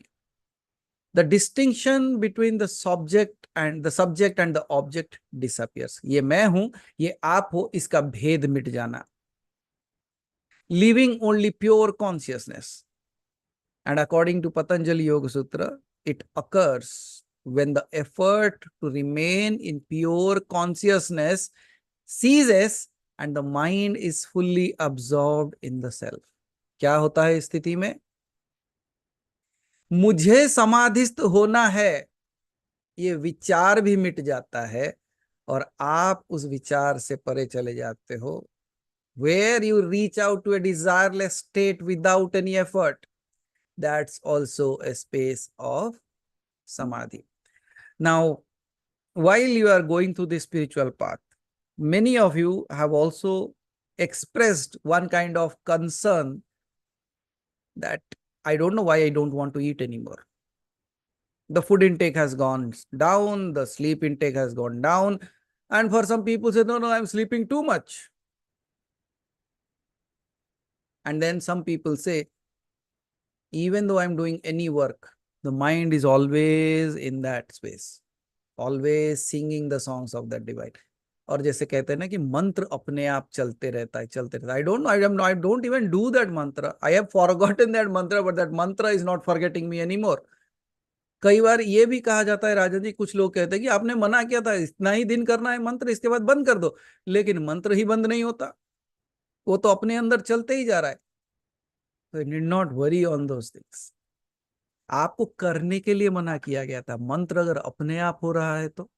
The distinction between the subject and the object disappears. ये मैं हूं, ये आप हो, इसका भेद मिट जाना. Leaving only pure consciousness. And according to Patanjali Yoga Sutra, it occurs when the effort to remain in pure consciousness ceases and the mind is fully absorbed in the self. क्या होता है इस स्थिति में? मुझे समाधिस्थ होना है, ये विचार भी मिट जाता है और आप उस विचार से परे चले जाते हो. Where you reach out to a desireless state without any effort, that's also a space of samadhi. Now, while you are going through this spiritual path, many of you have also expressed one kind of concern that I don't know why I don't want to eat anymore. The food intake has gone down, the sleep intake has gone down, and for some people say, no, I'm sleeping too much. And then some people say, even though I'm doing any work, the mind is always in that space, always singing the songs of that divine. और जैसे कहते हैं ना कि मंत्र अपने आप चलते रहता है. I don't know, I don't even do that mantra. I have forgotten that mantra, but that mantra is not forgetting me anymore. कई बार ये भी कहा जाता है राजन जी, कुछ लोग कहते हैं कि आपने मना किया था इतना ही दिन करना है मंत्र, इसके बाद बंद कर दो. लेकिन मंत्र ही बंद नहीं होता, वो तो अपने अंदर चलते ही जा रहा है. So you need not worry on those things. आपको करने के लिए मना किया गया था. मंत्र अगर अपने आप हो रहा है तो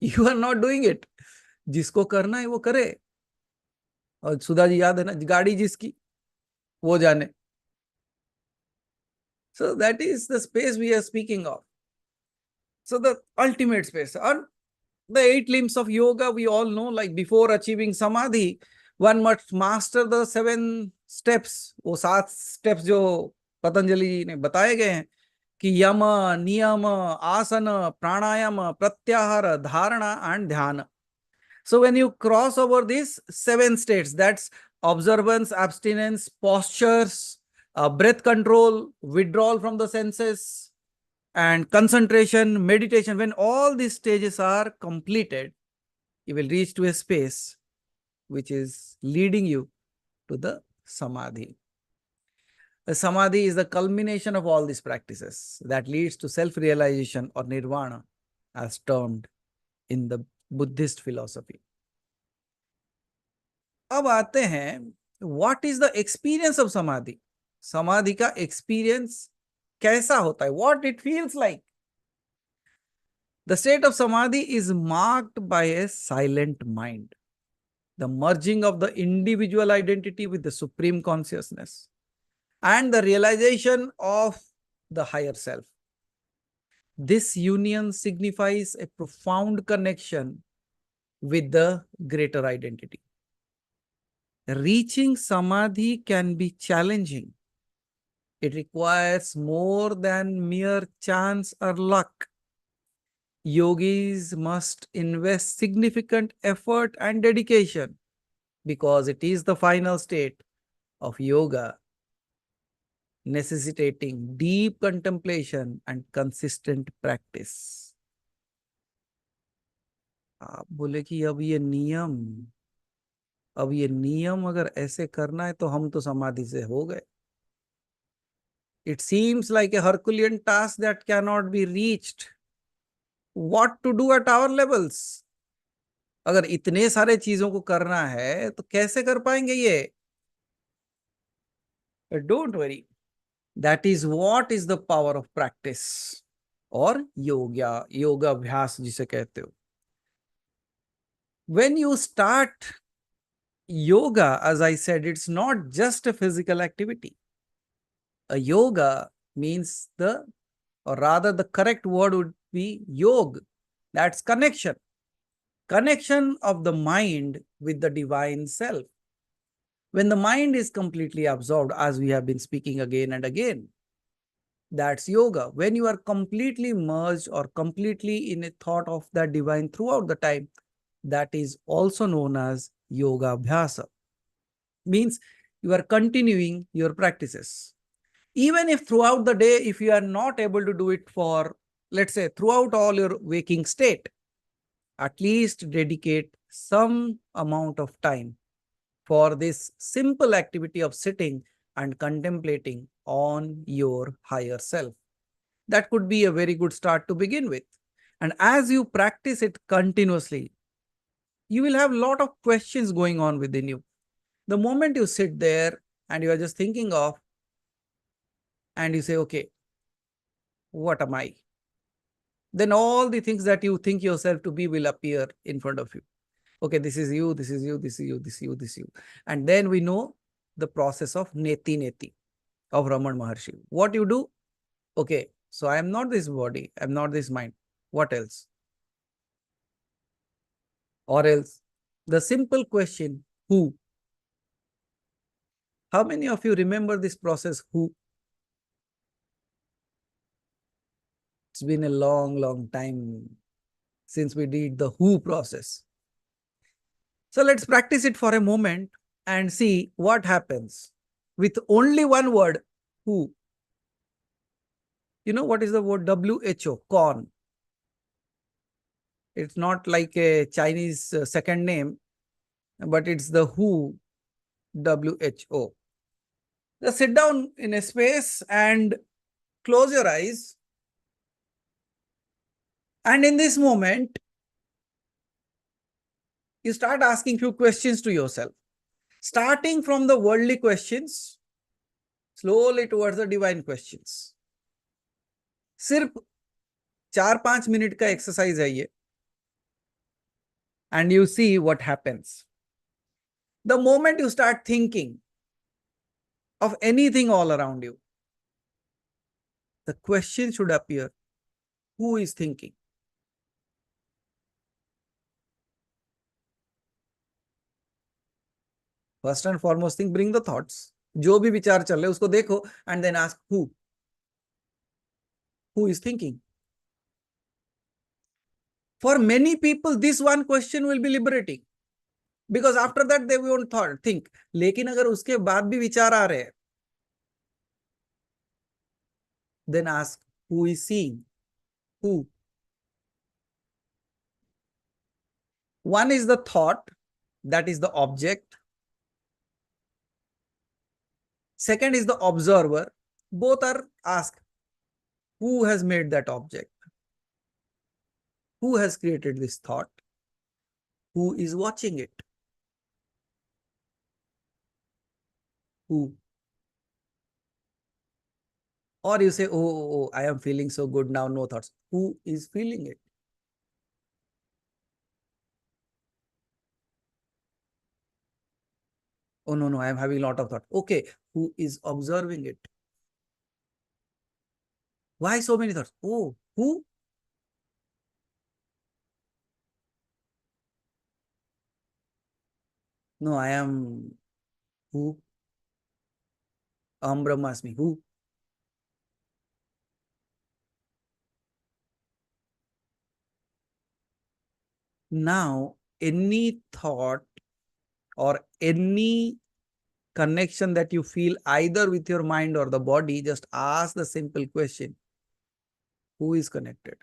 you are not doing it. जिसको करना है वो करे. और सुधा जी याद है ना, गाड़ी जिसकी वो जाने. So that is the space we are speaking of. So the ultimate space. And the 8 limbs of yoga, we all know, like before achieving samadhi, one must master the 7 steps. वो 7 steps जो पतंजलि जी ने बताए गए हैं कि यम, नियम, आसन, प्राणायाम, प्रत्याहार, धारणा and ध्यान. So when you cross over these 7 states, that's observance, abstinence, postures, breath control, withdrawal from the senses, and concentration, meditation. When all these stages are completed, you will reach to a space which is leading you to the samadhi. The samadhi is the culmination of all these practices that leads to self-realization or nirvana, as termed in the Buddhist philosophy. अब आते हैं, what is the experience of samadhi? समाधि का experience कैसा होता है? What it feels like? The state of samadhi is marked by a silent mind, the merging of the individual identity with the supreme consciousness, and the realization of the higher self. This union signifies a profound connection with the greater identity. Reaching Samadhi can be challenging. It requires more than mere chance or luck. Yogis must invest significant effort and dedication because it is the final state of yoga, necessitating deep contemplation and consistent practice. आप बोले कि अब ये नियम अगर ऐसे करना है तो हम तो समाधि से हो गए. It seems like a Herculean task that cannot be reached. What to do at our levels? अगर इतने सारे चीजों को करना है तो कैसे कर पाएंगे ये? But don't worry. That is what is the power of practice और योगा अभ्यास जिसे कहते हो. When you start yoga, as I said, it's not just a physical activity. A yoga means or rather the correct word would be yog. That's connection. Connection of the mind with the divine self. When the mind is completely absorbed, as we have been speaking again and again, that's yoga. When you are completely merged or completely in a thought of the divine throughout the time, that is also known as yoga abhyasa. Means you are continuing your practices. Even if throughout the day, if you are not able to do it for, let's say, throughout all your waking state, at least dedicate some amount of time for this simple activity of sitting and contemplating on your higher self. That could be a very good start to begin with. And as you practice it continuously, you will have a lot of questions going on within you. The moment you sit there and you are just thinking of, and you say, okay, what am I? Then all the things that you think yourself to be will appear in front of you. Okay, this is you, this is you, this is you, this is you, this is you. And then we know the process of neti of Raman Maharshi. What you do? Okay, so I am not this body, I am not this mind. What else? Or else, the simple question, who? How many of you remember this process, who? It's been a long time since we did the who process. So let's practice it for a moment and see what happens with only one word, who. You know what is the word WHO, corn? It's not like a Chinese second name, but it's the who, WHO. Just sit down in a space and close your eyes. And in this moment, you start asking few questions to yourself, starting from the worldly questions, slowly towards the divine questions. सिर्फ 4-5 minute का exercise है ये. And you see what happens. The moment you start thinking of anything all around you, the question should appear, who is thinking? First and foremost thing, bring the thoughts. जो भी विचार चल रहे उसको देखो and then ask who. Who is thinking? For many people, this one question will be liberating. Because after that they won't think. लेकिन अगर उसके बाद भी विचार आ रहे हैं, then ask who is seeing. Who? One is the thought, that is the object. Second is the observer. Both are asked, who has made that object? Who has created this thought? Who is watching it? Who? Or you say, oh, I am feeling so good now, no thoughts. Who is feeling it? Oh, no, I am having a lot of thoughts. Okay, who is observing it? Why so many thoughts? Oh, Who? No, I am who? Aham Brahmasmi. Who? Now, any thought or any connection that you feel either with your mind or the body, just ask the simple question, who is connected?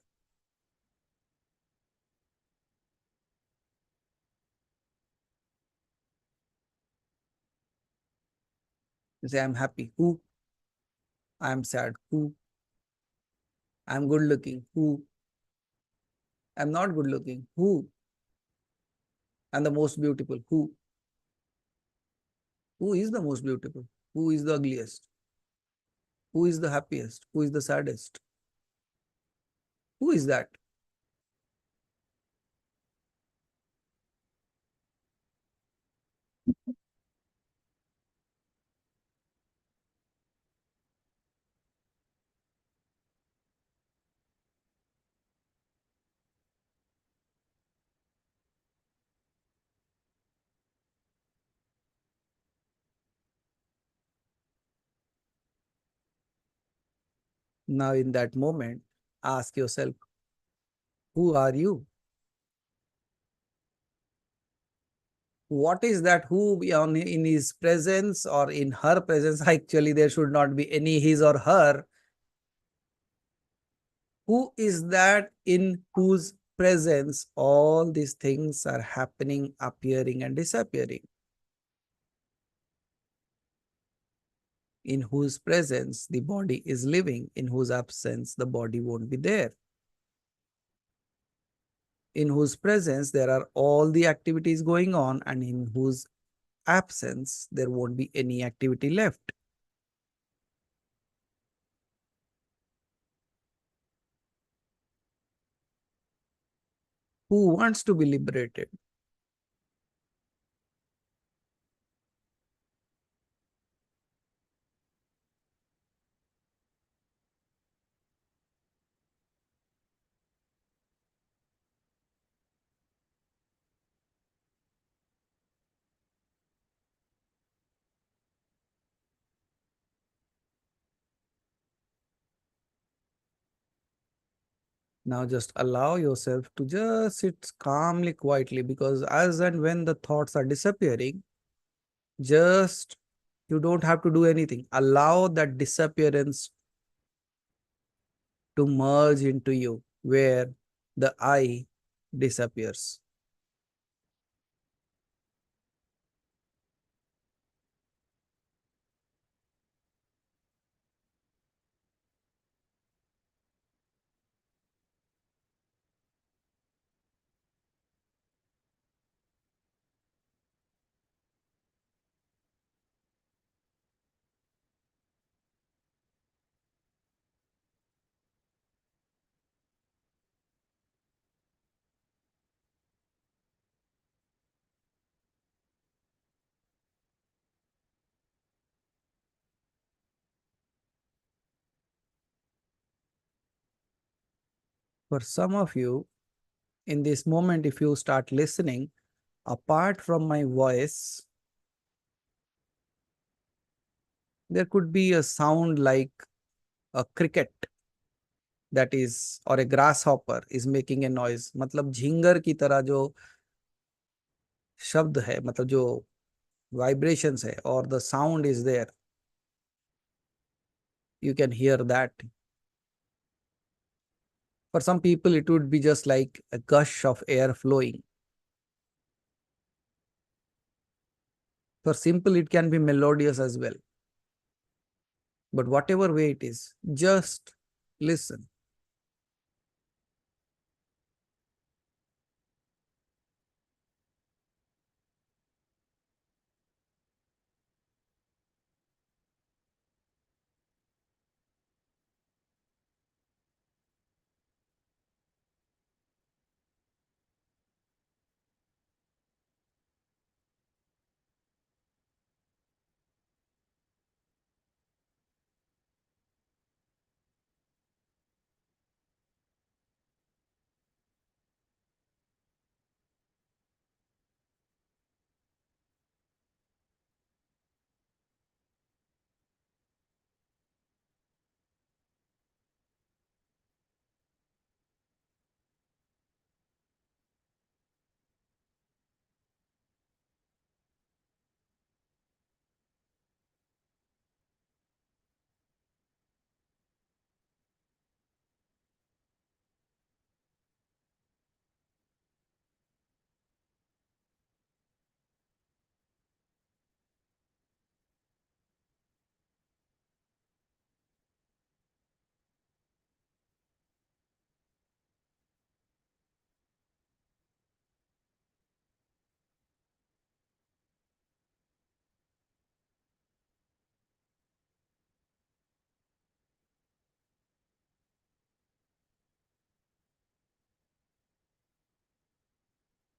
You say, I'm happy. Who? I'm sad. Who? I'm good looking. Who? I'm not good looking. Who? I'm the most beautiful. Who? Who is the most beautiful? Who is the ugliest? Who is the happiest? Who is the saddest? Who is that? Now, in that moment, ask yourself, who are you? What is that who in his presence or in her presence? Actually, there should not be any his or her. Who is that in whose presence all these things are happening, appearing and disappearing? In whose presence the body is living, in whose absence the body won't be there. In whose presence there are all the activities going on, and in whose absence there won't be any activity left. Who wants to be liberated? Now just allow yourself to just sit calmly, quietly, because as and when the thoughts are disappearing, just you don't have to do anything. Allow that disappearance to merge into you, where the I disappears. For some of you, in this moment, if you start listening, apart from my voice, there could be a sound like a cricket that is, or a grasshopper is making a noise. मतलब झिंगर की तरह जो शब्द है, मतलब जो vibrations है, or the sound is there, you can hear that. For some people, it would be just like a gush of air flowing. For simple, it can be melodious as well. But whatever way it is, just listen.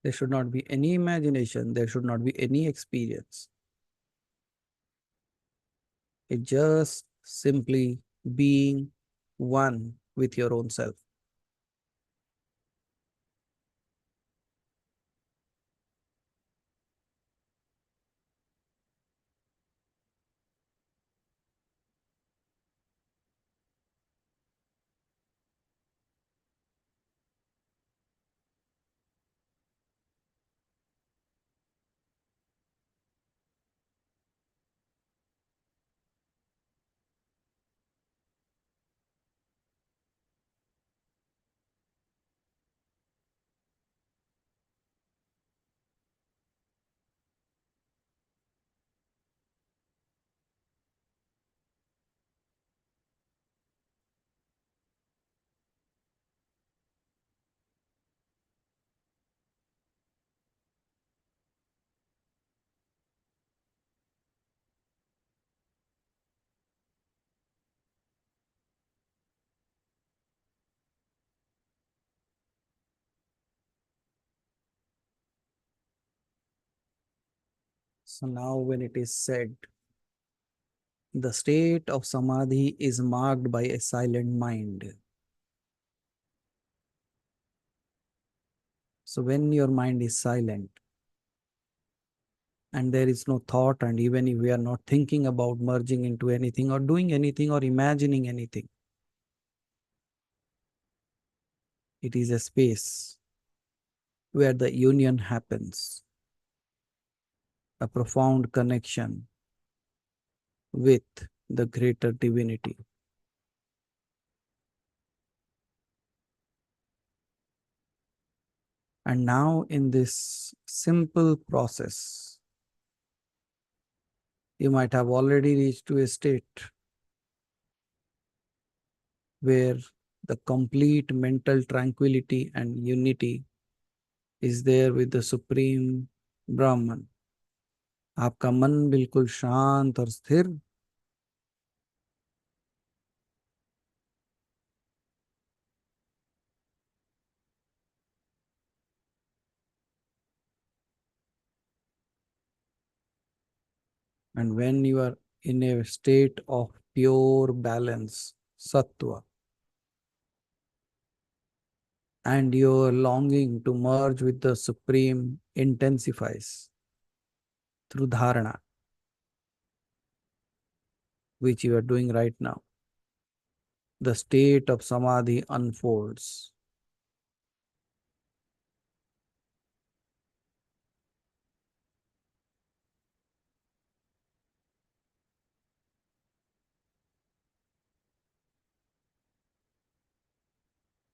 There should not be any imagination. There should not be any experience. It's just simply being one with your own self. So now, when it is said, the state of Samadhi is marked by a silent mind. So, when your mind is silent and there is no thought, and even if we are not thinking about merging into anything or doing anything or imagining anything, it is a space where the union happens, a profound connection with the greater divinity. And now, in this simple process, you might have already reached to a state where the complete mental tranquility and unity is there with the Supreme Brahman. आपका मन बिल्कुल शांत और स्थिर, and when you are in a state of pure balance, sattva, and your longing to merge with the Supreme intensifies through dharana, which you are doing right now. The state of Samadhi unfolds.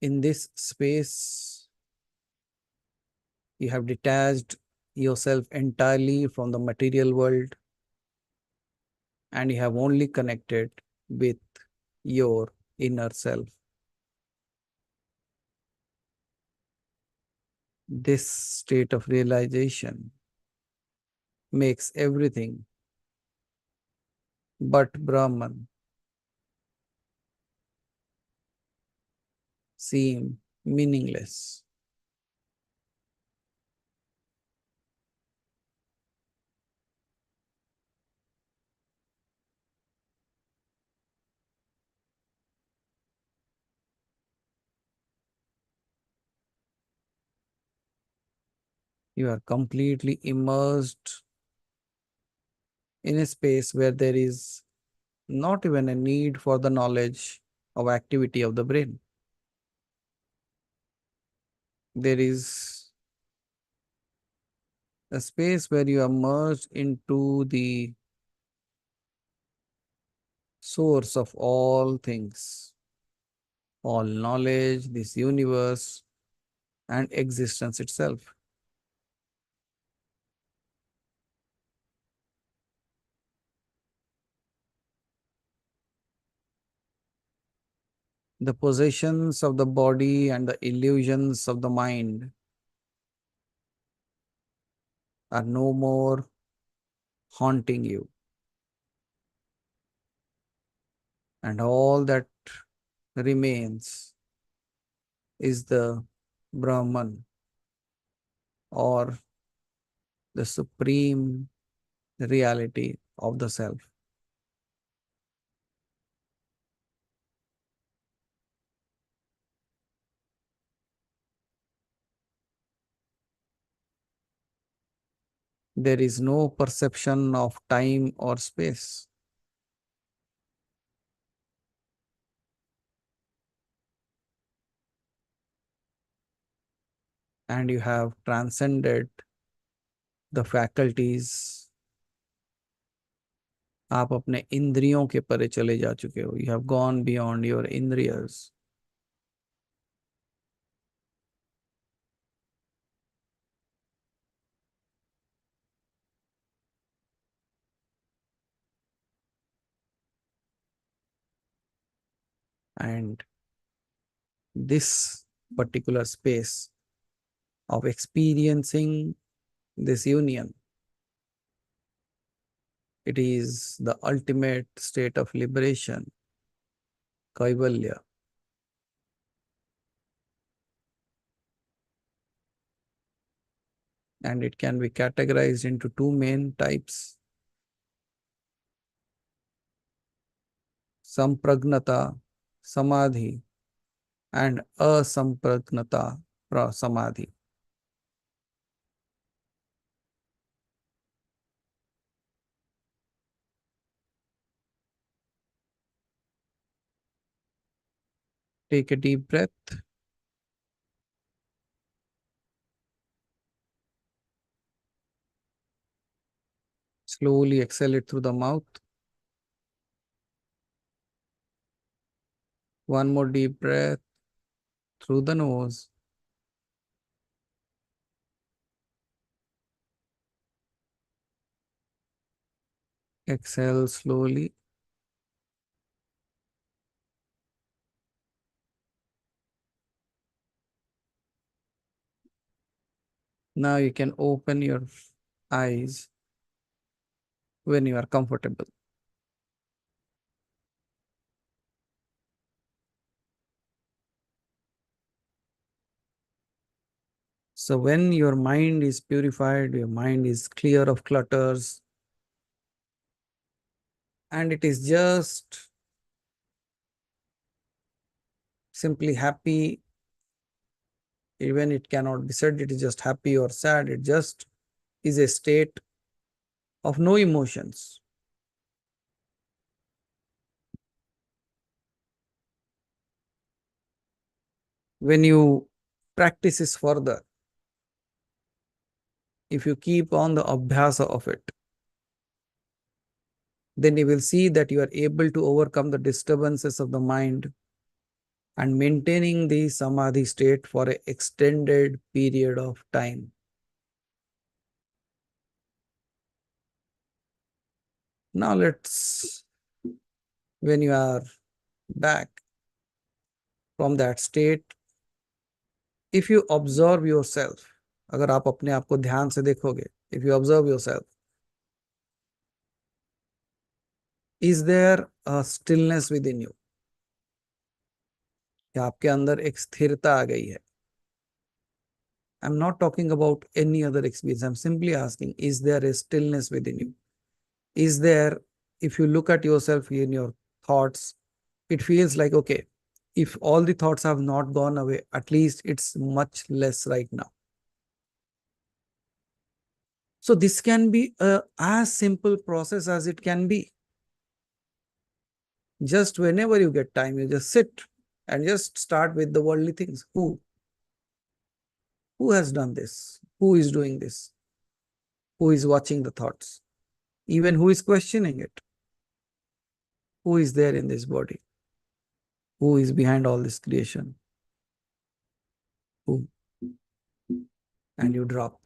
In this space, you have detached yourself entirely from the material world and you have only connected with your inner self. This state of realization makes everything but Brahman seem meaningless. You are completely immersed in a space where there is not even a need for the knowledge of activity of the brain. There is a space where you are merged into the source of all things, all knowledge, this universe, and existence itself. The possessions of the body and the illusions of the mind are no more haunting you. And all that remains is the Brahman, or the supreme reality of the self. There is no perception of time or space. And you have transcended the faculties. आप अपने इंद्रियों के परे चले जा चुके हो. You have gone beyond your indriyas. And this particular space of experiencing this union, it is the ultimate state of liberation, kaivalya. And it can be categorized into two main types: sampragnata samadhi and asampragnata samadhi. Take a deep breath. Slowly exhale it through the mouth. One more deep breath through the nose. Exhale slowly. Now you can open your eyes when you are comfortable. So when your mind is purified, your mind is clear of clutters, and it is just simply happy, even it cannot be said it is just happy or sad, it just is a state of no emotions. When you practice this further, if you keep on the abhyasa of it, then you will see that you are able to overcome the disturbances of the mind and maintaining the samadhi state for an extended period of time. Now when you are back from that state, if you observe yourself, अगर आप अपने आप को ध्यान से देखोगे, if you observe yourself, is there a stillness within you? क्या आपके अंदर एक स्थिरता आ गई है? I'm not talking about any other experience. I'm simply asking, is there a stillness within you? Is there, if you look at yourself in your thoughts, it feels like, okay, if all the thoughts have not gone away, at least it's much less right now. So this can be as simple process as it can be. Just whenever you get time, you just sit and just start with the worldly things. Who has done this? Who is doing this? Who is watching the thoughts? Even who is questioning it? Who is there in this body? Who is behind all this creation? Who? And you drop.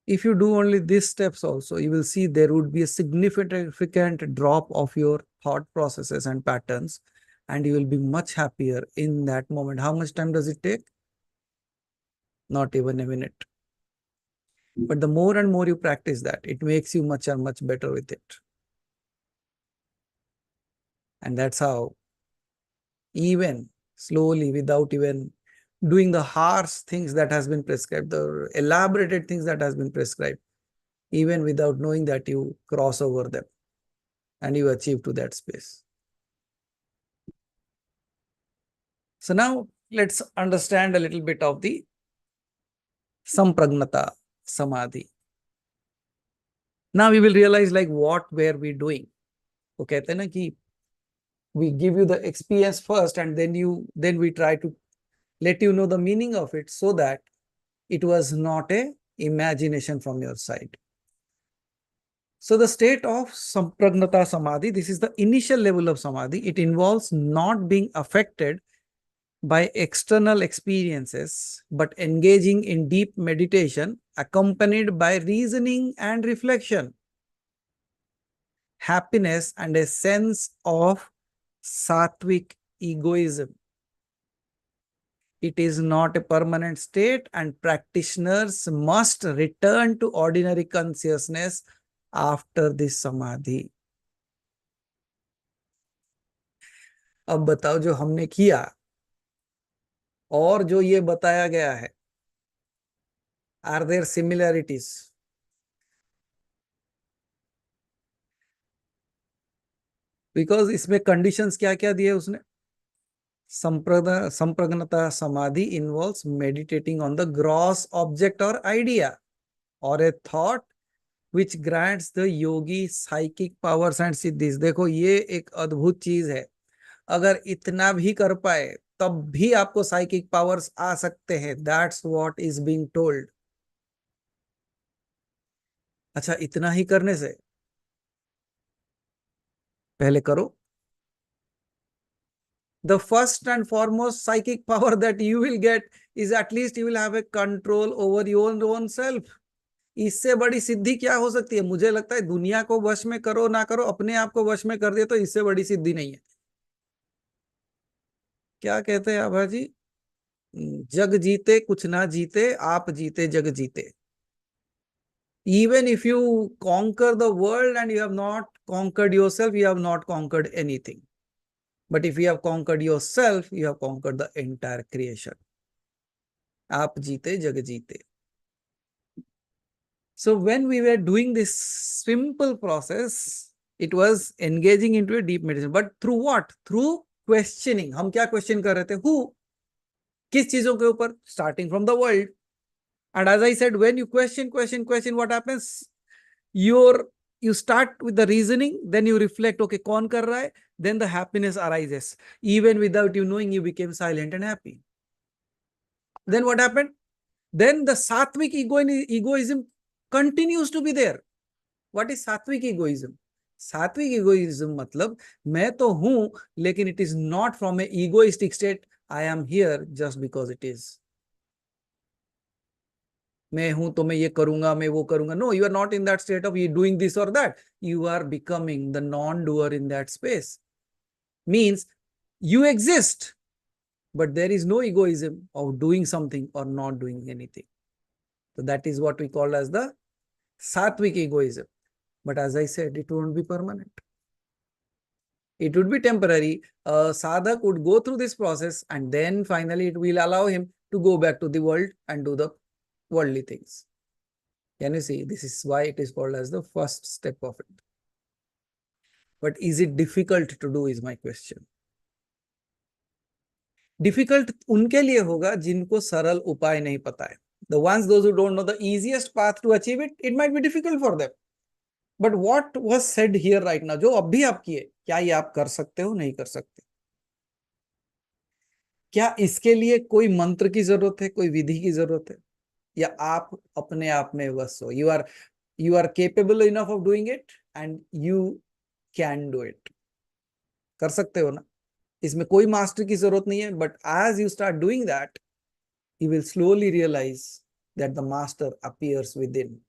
If you do only these steps also, you will see there would be a significant drop of your thought processes and patterns, and you will be much happier in that moment. How much time does it take? Not even a minute. But the more and more you practice that, it makes you much and much better with it. And that's how even slowly, without even doing the harsh things that has been prescribed, the elaborated things that has been prescribed, even without knowing that you cross over them and you achieve to that space. So now let's understand a little bit of the Sampragnata Samadhi. Now we will realize like what were we doing. वो कहते हैं ना कि we give you the experience first and then we try to let you know the meaning of it so that it was not a imagination from your side. So the state of Sampragnata Samadhi, this is the initial level of Samadhi. It involves not being affected by external experiences, but engaging in deep meditation accompanied by reasoning and reflection, happiness, and a sense of sattvic egoism. It is not a permanent state, and practitioners must return to ordinary consciousness after this samadhi. अब बताओ जो हमने किया और जो ये बताया गया है, are there similarities? Because इसमें conditions क्या क्या दिए उसने? Sampragnata Samadhi involves meditating on the gross object or idea or a thought which grants the yogi psychic powers and siddhis. देखो ये एक अद्भुत चीज है, अगर इतना भी कर पाए तब भी आपको साइकिक पावर्स आ सकते हैं. That's what is being told. अच्छा, इतना ही करने से पहले करो. The first and foremost psychic power that you will get is at least you will have a control over your own self. इससे बड़ी सिद्धि क्या हो सकती है? मुझे लगता है दुनिया को वश में करो ना करो, अपने आप को वश में कर दे तो इससे बड़ी सिद्धि नहीं है. क्या कहते हैं आभा जी? जग जीते कुछ ना जीते, आप जीते जग जीते. Even if you conquer the world and you have not conquered yourself, you have not conquered anything. But if you have conquered yourself, you have conquered the entire creation. आप जीते जग जीते. So when we were doing this simple process, it was engaging into a deep meditation. But through what? Through questioning. हम क्या question कर रहे थे? Who? किस चीजों के ऊपर? Starting from the world. And as I said, when you question, what happens? You start with the reasoning, then you reflect, okay, कौन कर रहा है? Then the happiness arises. Even without you knowing, you became silent and happy. Then what happened? Then the sattvic egoism continues to be there. What is sattvic egoism? Sattvic egoism मतलब मैं तो हूं, लेकिन it is not from an egoistic state. I am here just because it is. मैं हूं तो मैं ये करूंगा, मैं वो करूंगा. No, you are not in that state of you doing this or that. You are becoming the non-doer in that space. Means you exist, but there is no egoism of doing something or not doing anything. So that is what we call as the sattvic egoism. But as I said, it won't be permanent. It would be temporary. A sadhak would go through this process and then finally it will allow him to go back to the world and do the worldly things. Can you see? This is why it is called as the first step of it. But is it difficult to do is my question. Difficult उनके लिए होगा जिनको सरल उपाय नहीं पता है. Those who don't know the easiest path to achieve it, it might be difficult for them. But what was said here right now, जो अब भी आप किए, क्या ये आप कर सकते हो? नहीं कर सकते. क्या इसके लिए कोई मंत्र की जरूरत है, कोई विधि की जरूरत है, या आप अपने आप में बस हो? You are capable enough of doing it and you can do it. कर सकते हो ना? इसमें कोई मास्टर की जरूरत नहीं है. But as you start doing that, you will slowly realize that the master appears within.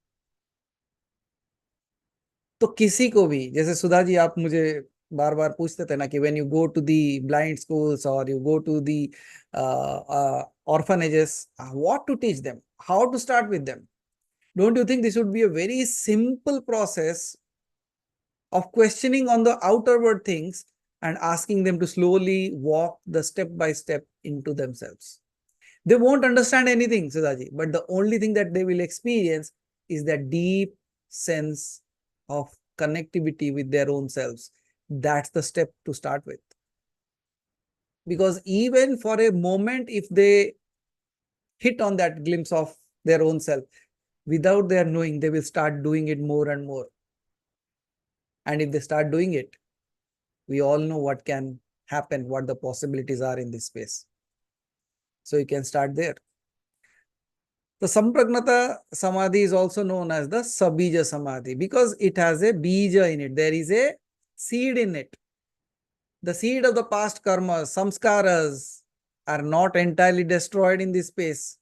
तो किसी को भी, जैसे सुधा जी आप मुझे बार बार पूछते थे ना कि when you go to the blind schools or you go to the orphanages, what to teach them, how to start with them? Don't you think this would be a very simple process of questioning on the outer world things and asking them to slowly walk the step by step into themselves. They won't understand anything, Sudhaji, but the only thing that they will experience is that deep sense of connectivity with their own selves. That's the step to start with. Because even for a moment, if they hit on that glimpse of their own self, without their knowing, they will start doing it more and more. And if they start doing it, we all know what can happen, what the possibilities are in this space. So you can start there. The Sampragnata Samadhi is also known as the Sabija Samadhi because it has a bija in it. There is a seed in it. The seed of the past karmas, samskaras, are not entirely destroyed in this space,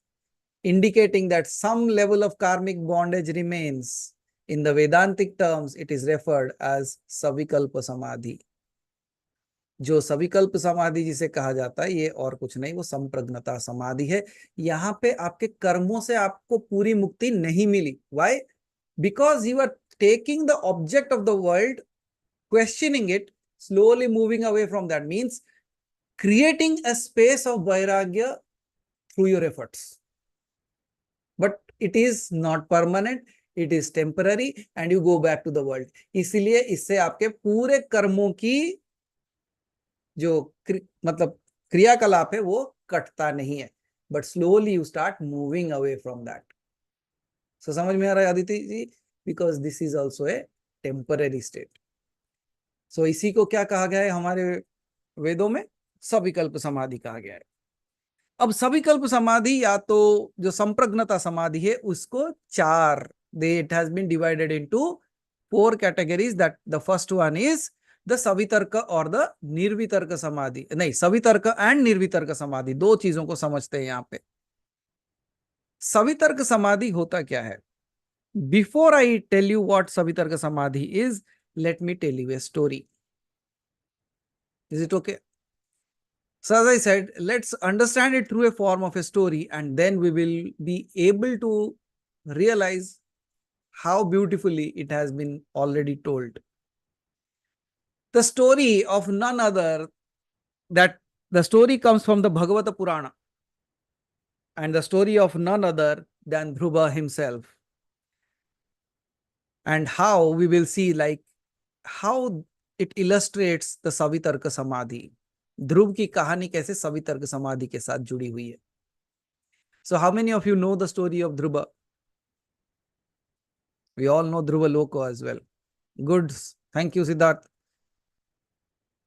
indicating that some level of karmic bondage remains. In the Vedantic terms, it is referred as Savikalpa Samadhi. जो सविकल्प समाधि जिसे कहा जाता है, ये और कुछ नहीं, वो संप्रज्ञता समाधि है. यहाँ पे आपके कर्मों से आपको पूरी मुक्ति नहीं मिली. Why? Because you are taking the object of the world, questioning it, slowly moving away from that, means creating a space of vairagya through your efforts. But it is not permanent, it is temporary, and you go back to the world. इसलिए इससे आपके पूरे कर्मों की जो मतलब क्रियाकलाप है वो कटता नहीं है, but slowly you start moving away from that. So समझ में आ रहा है Aditya ji? Because this is also a temporary state. So इसी को क्या कहा गया है हमारे वेदों में? सविकल्प समाधि कहा गया है. अब सविकल्प समाधि या तो जो संप्रज्ञता समाधि है उसको चार, it has been divided into 4 categories. That the first one is the savitarka और द निर्वितर्क समाधि. नहीं, सवितर्क एंड निर्वितर्क समाधि, दो चीजों को समझते हैं यहाँ पे. सवितर्क समाधि होता क्या है? Before I tell you what savitarka samadhi is, let me tell you a story. Is it okay? So as I said, let's understand it through a form of a story, and then we will be able to realize how beautifully it has been already told. The story of none other, that the story comes from the Bhagavata Purana, and the story of none other than Dhruva himself. And how we will see like how it illustrates the Savitarka Samadhi. ध्रुव की कहानी कैसे सवितर्क समाधि के साथ जुड़ी हुई है. So how many of you know the story of Dhruva? We all know Dhruva Loko as well. Good. Thank you, Siddharth.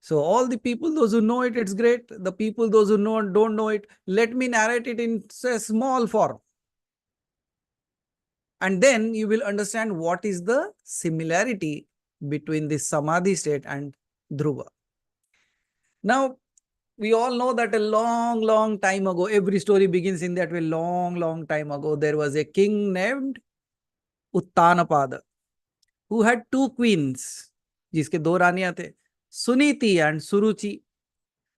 So all the people, those who know it, it's great. The people, those who don't know it, let me narrate it in a small form. And then you will understand what is the similarity between this Samadhi state and Dhruva. Now, we all know that a long time ago, every story begins in that way. Long time ago, there was a king named Uttanapada who had 2 queens, जिसके 2 रानियां थे, Suniti and Suruchi.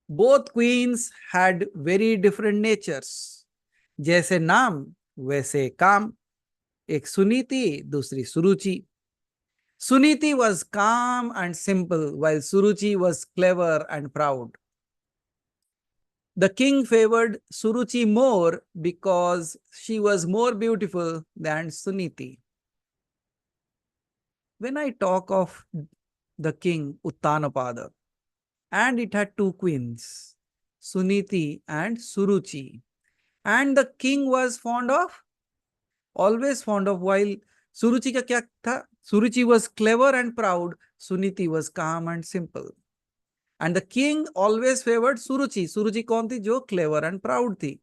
Both queens had very different natures. जैसे नाम वैसे काम. एक सुनीति, दूसरी सुरुचि. Suniti was calm and simple, while Suruchi was clever and proud. The king favored Suruchi more because she was more beautiful than Suniti. When I talk of the king Uttanapada, and it had 2 queens, Suniti and Suruchi, and the king was always fond of, while Suruchi का क्या था? Suruchi was clever and proud, Suniti was calm and simple. And the king always favored Suruchi. Suruchi कौन थी? जो clever and proud थी.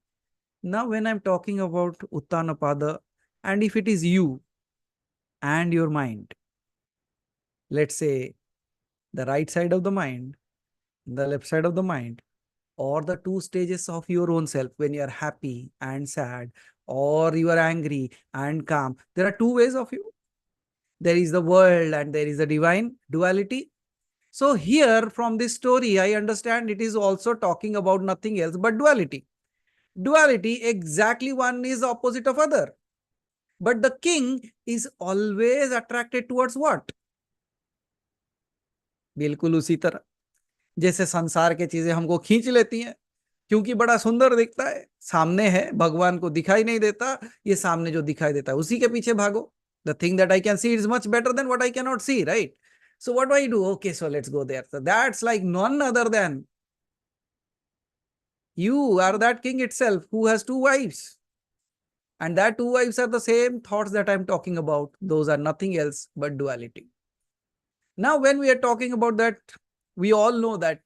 Now when I'm talking about Uttanapada, and if it is you and your mind, let's say the right side of the mind, the left side of the mind, or the 2 stages of your own self, when you are happy and sad, or you are angry and calm, there are 2 ways of you. There is the world and there is the divine duality. So here from this story, I understand it is also talking about nothing else but duality. Duality, exactly one is opposite of other. But the king is always attracted towards what? बिल्कुल उसी तरह. जैसे संसार की चीजें हमको खींच लेती हैं क्योंकि बड़ा सुंदर दिखता है, सामने है, भगवान को दिखाई नहीं देता, ये सामने जो दिखाई देता है उसी के पीछे भागो. The thing that I can see is much better than what I can not see, right? So what do I do? Okay, so let's go there. So that's like none other than you are that king itself who has two wives. And that two wives are the same thoughts that I'm talking about. Those are nothing else but duality. Now, when we are talking about that, we all know that,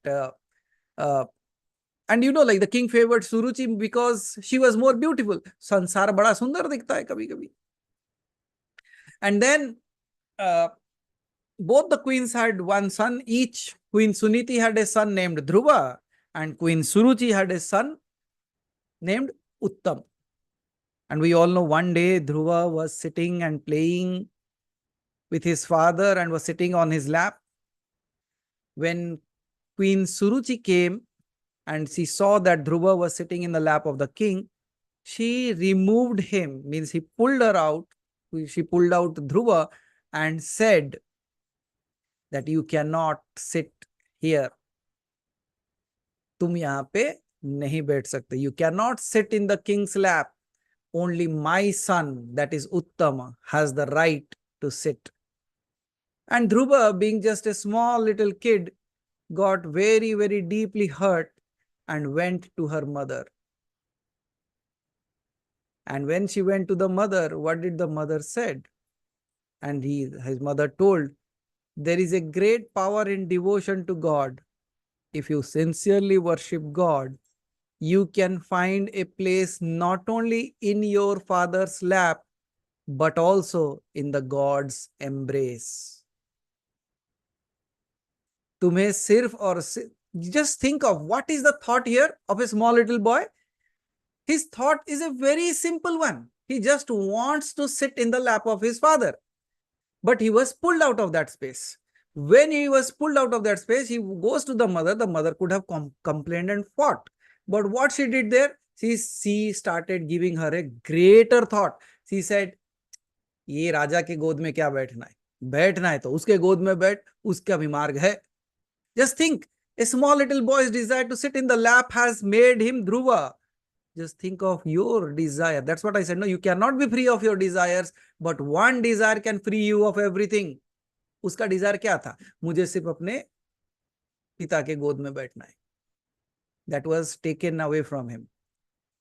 and you know, like the king favored Suruchi because she was more beautiful. Sansar bada sundar dikhta hai kabhi kabhi. And then both the queens had one son each. Queen Suniti had a son named Dhruva, and Queen Suruchi had a son named Uttam. And we all know one day Dhruva was sitting and playing with his father and was sitting on his lap. When Queen Suruchi came and she saw that Dhruva was sitting in the lap of the king, she removed him, means he pulled her out. She pulled out Dhruva and said that you cannot sit here. तुम यहाँ पे नहीं बैठ सकते. You cannot sit in the king's lap. Only my son, that is Uttama, has the right to sit. And Dhruva, being just a small little kid, got very, very deeply hurt and went to her mother. And when she went to the mother, what did the mother said? And his mother told, there is a great power in devotion to God. If you sincerely worship God, you can find a place not only in your father's lap, but also in the God's embrace. तुम्हें सिर्फ और just think of what is the thought here of a small little boy. His thought is a very simple one. He just wants to sit in the lap of his father. But he was pulled out of that space. When he was pulled out of that space, he goes to the mother. The mother could have complained and fought. But what she did there, she started giving her a greater thought. She said, ये राजा के गोद में क्या बैठना है? बैठना है तो उसके गोद में बैठ, उसका भी मार्ग है. Just think, a small little boy's desire to sit in the lap has made him Dhruva. Just think of your desire. That's what I said. No, you cannot be free of your desires, but one desire can free you of everything. उसका desire क्या था? मुझे सिर्फ अपने पिता के गोद में बैठना है. That was taken away from him.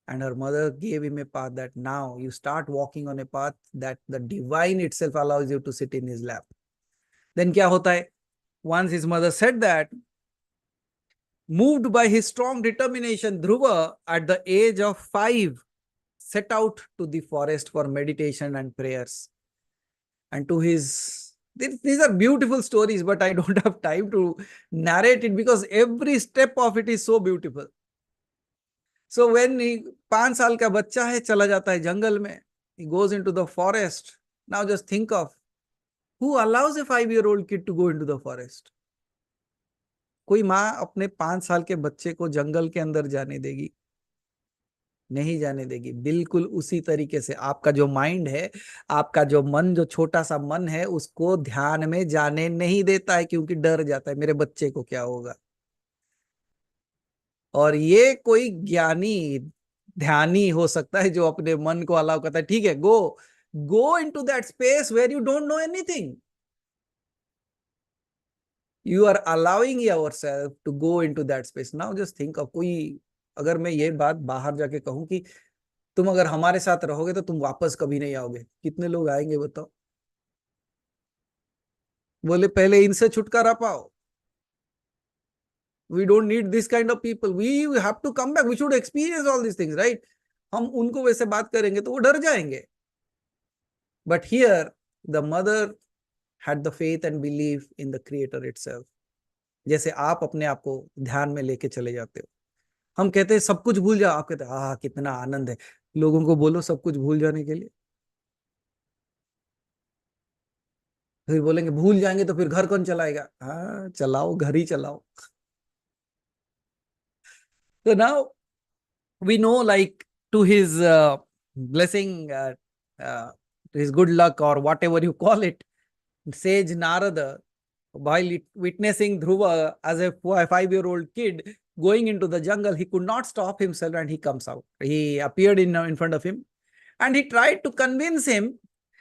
And her mother gave him a path that now you start walking on a path that the divine itself allows you to sit in his lap. Then क्या होता है? Once his mother said that, moved by his strong determination, Dhruva, at the age of 5, set out to the forest for meditation and prayers. And to his, these are beautiful stories, but I don't have time to narrate it because every step of it is so beautiful. So when he 5 साल का बच्चा है, चला जाता है जंगल में, he goes into the forest. Now just think of, who allows a 5-year-old kid to go into the forest? कोई माँ अपने 5 साल के बच्चे को जंगल के अंदर जाने देगी? नहीं जाने देगी. बिल्कुल उसी तरीके से आपका जो माइंड है, आपका जो मन, जो छोटा सा मन है, उसको ध्यान में जाने नहीं देता है क्योंकि डर जाता है, मेरे बच्चे को क्या होगा. और ये कोई ज्ञानी ध्यानी हो सकता है जो अपने मन को अलाउ करता है. ठीक है, go into that space where you don't know anything. You are allowing yourself to go into that space. Now just think of, कोई अगर मैं ये बात बाहर जाके कहूं कि तुम अगर हमारे साथ रहोगे तो तुम वापस कभी नहीं आओगे, कितने लोग आएंगे बताओ? बोले पहले इनसे छुटकारा पाओ. We don't need this kind of people. We have to come back. We should experience all these things, right? हम उनको वैसे बात करेंगे तो वो डर जाएंगे. But here, the mother had the faith and belief in the creator itself. जैसे आप अपने आप को ध्यान में लेके चले जाते हो. हम कहते हैं सब कुछ भूल जाओ, आप कहते हैं हाँ कितना आनंद है. लोगों को बोलो सब कुछ भूल जाने के लिए, फिर बोलेंगे भूल जाएंगे तो फिर घर कौन चलाएगा? हाँ चलाओ, घर ही चलाओ. So now we know, like, to his blessing, to his good luck or whatever you call it, sage Narada while witnessing Dhruva as a 5-year-old kid going into the jungle, he could not stop himself and he comes out. He appeared in front of him and he tried to convince him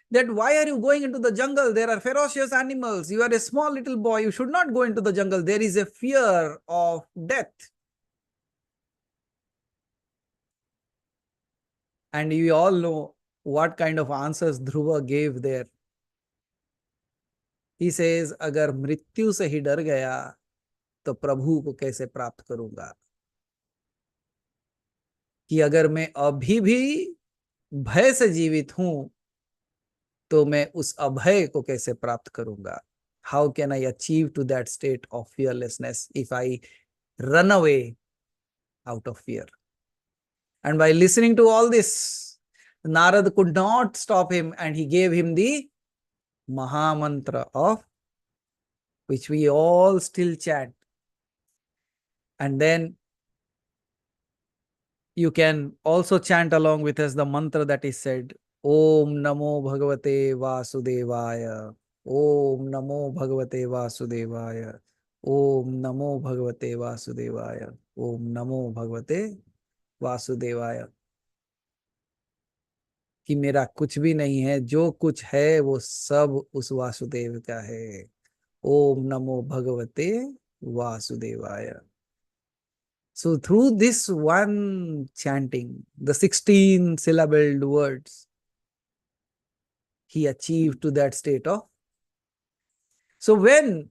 that why are you going into the jungle? There are ferocious animals. You are a small little boy. You should not go into the jungle. There is a fear of death. And we all know what kind of answers Dhruva gave there. He says, अगर मृत्यु से ही डर गया तो प्रभु को कैसे प्राप्त करूंगा? कि अगर मैं अभी भी भय से जीवित हूं तो मैं उस अभय को कैसे प्राप्त करूंगा? How can I achieve to that state of fearlessness if I run away out of fear? And by listening to all this, Narad could not stop him and he gave him the Mahamantra of which we all still chant. And then you can also chant along with us the mantra that is said, Om Namo Bhagavate Vasudevaya, Om Namo Bhagavate Vasudevaya, Om Namo Bhagavate Vasudevaya, Om Namo Bhagavate Vasudevaya. कि मेरा कुछ भी नहीं है, जो कुछ है वो सब उस वासुदेव का है. ओम नमो भगवते वासुदेवाय. So through this one chanting, the 16 syllabled words, he achieved to that state of. So when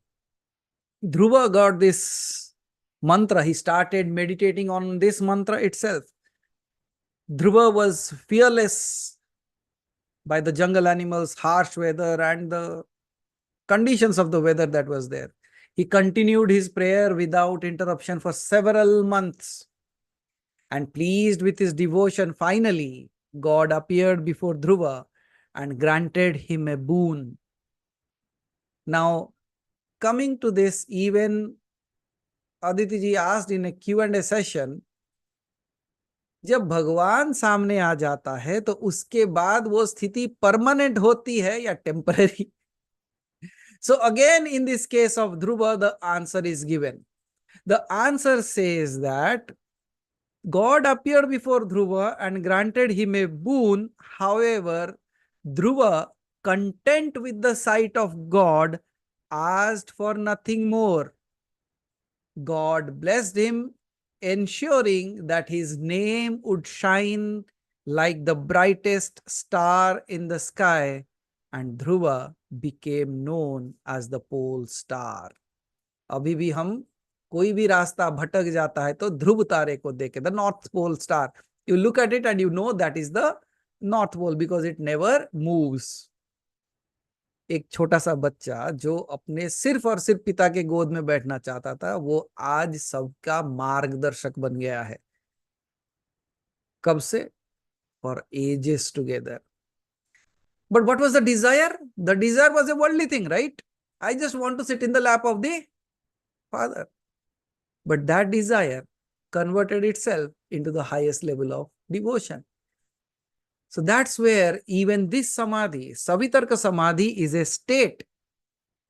Dhruva got this mantra, he started meditating on this mantra itself. Dhruva was fearless by the jungle animals, harsh weather and the conditions of the weather that was there. He continued his prayer without interruption for several months. And pleased with his devotion, finally, God appeared before Dhruva and granted him a boon. Now, coming to this, even Aditi ji asked in a Q&A session, जब भगवान सामने आ जाता है तो उसके बाद वो स्थिति परमानेंट होती है या temporary? So again, in this case of Dhruva, the answer is given. The answer says that God appeared before Dhruva and granted him a boon. However, Dhruva, content with the sight of God, asked for nothing more. God blessed him, ensuring that his name would shine like the brightest star in the sky, and Dhruva became known as the pole star. अभी भी हम कोई भी रास्ता भटक जाता है तो ध्रुव तारे को देखे, the north pole star. You look at it and you know that is the north pole because it never moves. एक छोटा सा बच्चा जो अपने सिर्फ और सिर्फ पिता के गोद में बैठना चाहता था, वो आज सबका मार्गदर्शक बन गया है. कब से? For ages together. But what was the desire? The desire was a worldly thing, right? I just want to sit in the lap of the Father. But that desire converted itself into the highest level of devotion. So that's where even this Samadhi, Savitarka Samadhi, is a state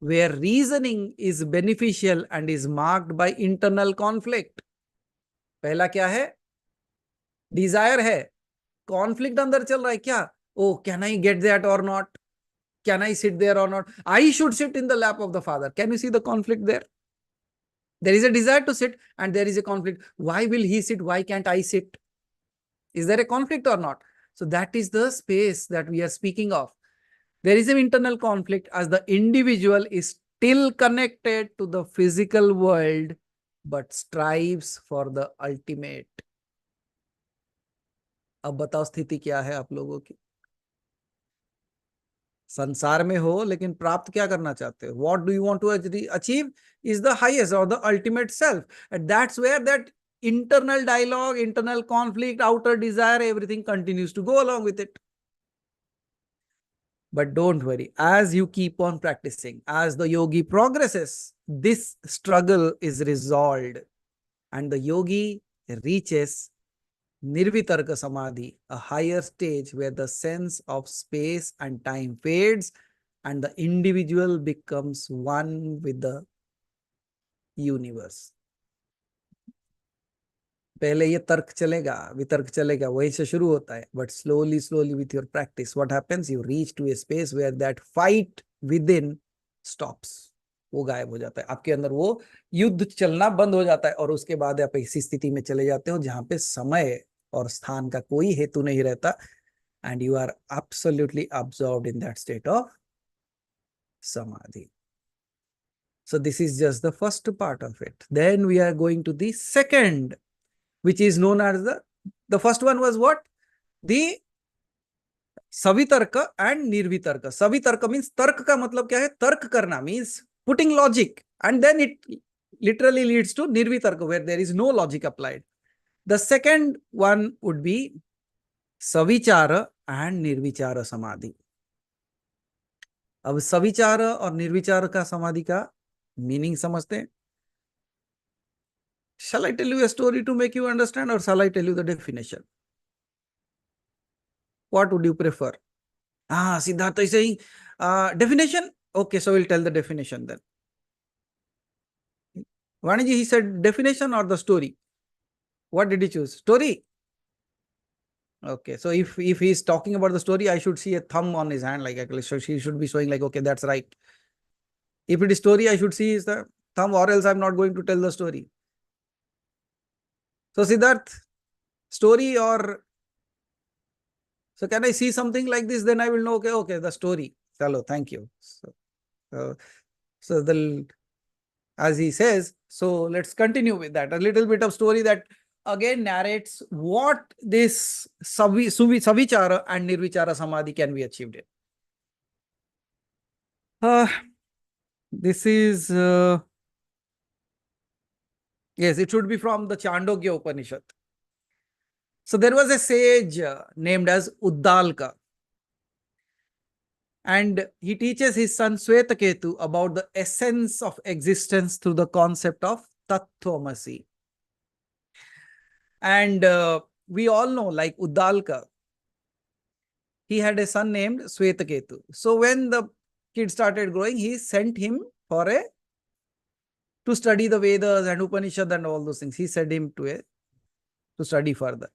where reasoning is beneficial and is marked by internal conflict. पहला क्या है? Desire है. Conflict अंदर चल रहा है क्या? Oh, can I get that or not? Can I sit there or not? I should sit in the lap of the Father. Can you see the conflict there? There is a desire to sit and there is a conflict. Why will he sit? Why can't I sit? Is there a conflict or not? So that is the space that we are speaking of. There is an internal conflict as the individual is still connected to the physical world but strives for the ultimate. अब बताओ स्थिति क्या है आप लोगों की? संसार में हो लेकिन प्राप्त क्या करना चाहते हो? What do you want to achieve is the highest or the ultimate self. And that's where that internal dialogue, internal conflict, outer desire, everything continues to go along with it. But don't worry, as you keep on practicing, as the yogi progresses, this struggle is resolved and the yogi reaches Nirvitarka Samadhi, a higher stage where the sense of space and time fades and the individual becomes one with the universe. पहले ये तर्क चलेगा, वितर्क चलेगा, वहीं से शुरू होता है, but slowly with your practice what happens, you reach to a space where that fight within stops. वो गायब हो जाता है, आपके अंदर वो युद्ध चलना बंद हो जाता है, और उसके बाद आप ऐसी स्थिति में चले जाते हो जहां पे समय और स्थान का कोई हेतु नहीं रहता, and you are absolutely absorbed in that state of samadhi. So this is just the first part of it. Then we are going to the second, which is known as the first one was what? The Savitarka and Nirvitarka. Savitarka means tark ka matlab kya hai? Tark karna means putting logic, and then it literally leads to Nirvitarka, where there is no logic applied. The second one would be Savichara and Nirvichara Samadhi. अब सविचार और निर्विचार का समाधि का meaning समझते हैं. Shall I tell you a story to make you understand, or shall I tell you the definition? What would you prefer? Siddhartha is saying definition. Okay, so we'll tell the definition then. Vaniji, he said definition or the story. What did he choose? Story. Okay, so if he is talking about the story, I should see a thumb on his hand, like actually, so he should be showing like, okay, that's right. If it is story, I should see his thumb, or else I'm not going to tell the story. So Siddharth, story, or so can I see something like this? Then I will know. Okay, the story. Hello, thank you. So the, as he says, so let's continue with that. A little bit of story that again narrates what this Savichara and Nirvichara Samadhi can be achieved in. This is, yes, it should be from the Chandogya Upanishad. So there was a sage named as Uddalaka, and he teaches his son Savitarka about the essence of existence through the concept of Tattvamasi. And we all know, like Uddalaka, he had a son named Savitarka. So when the kid started growing, he sent him to study the Vedas and Upanishad and all those things. He sent him to study further.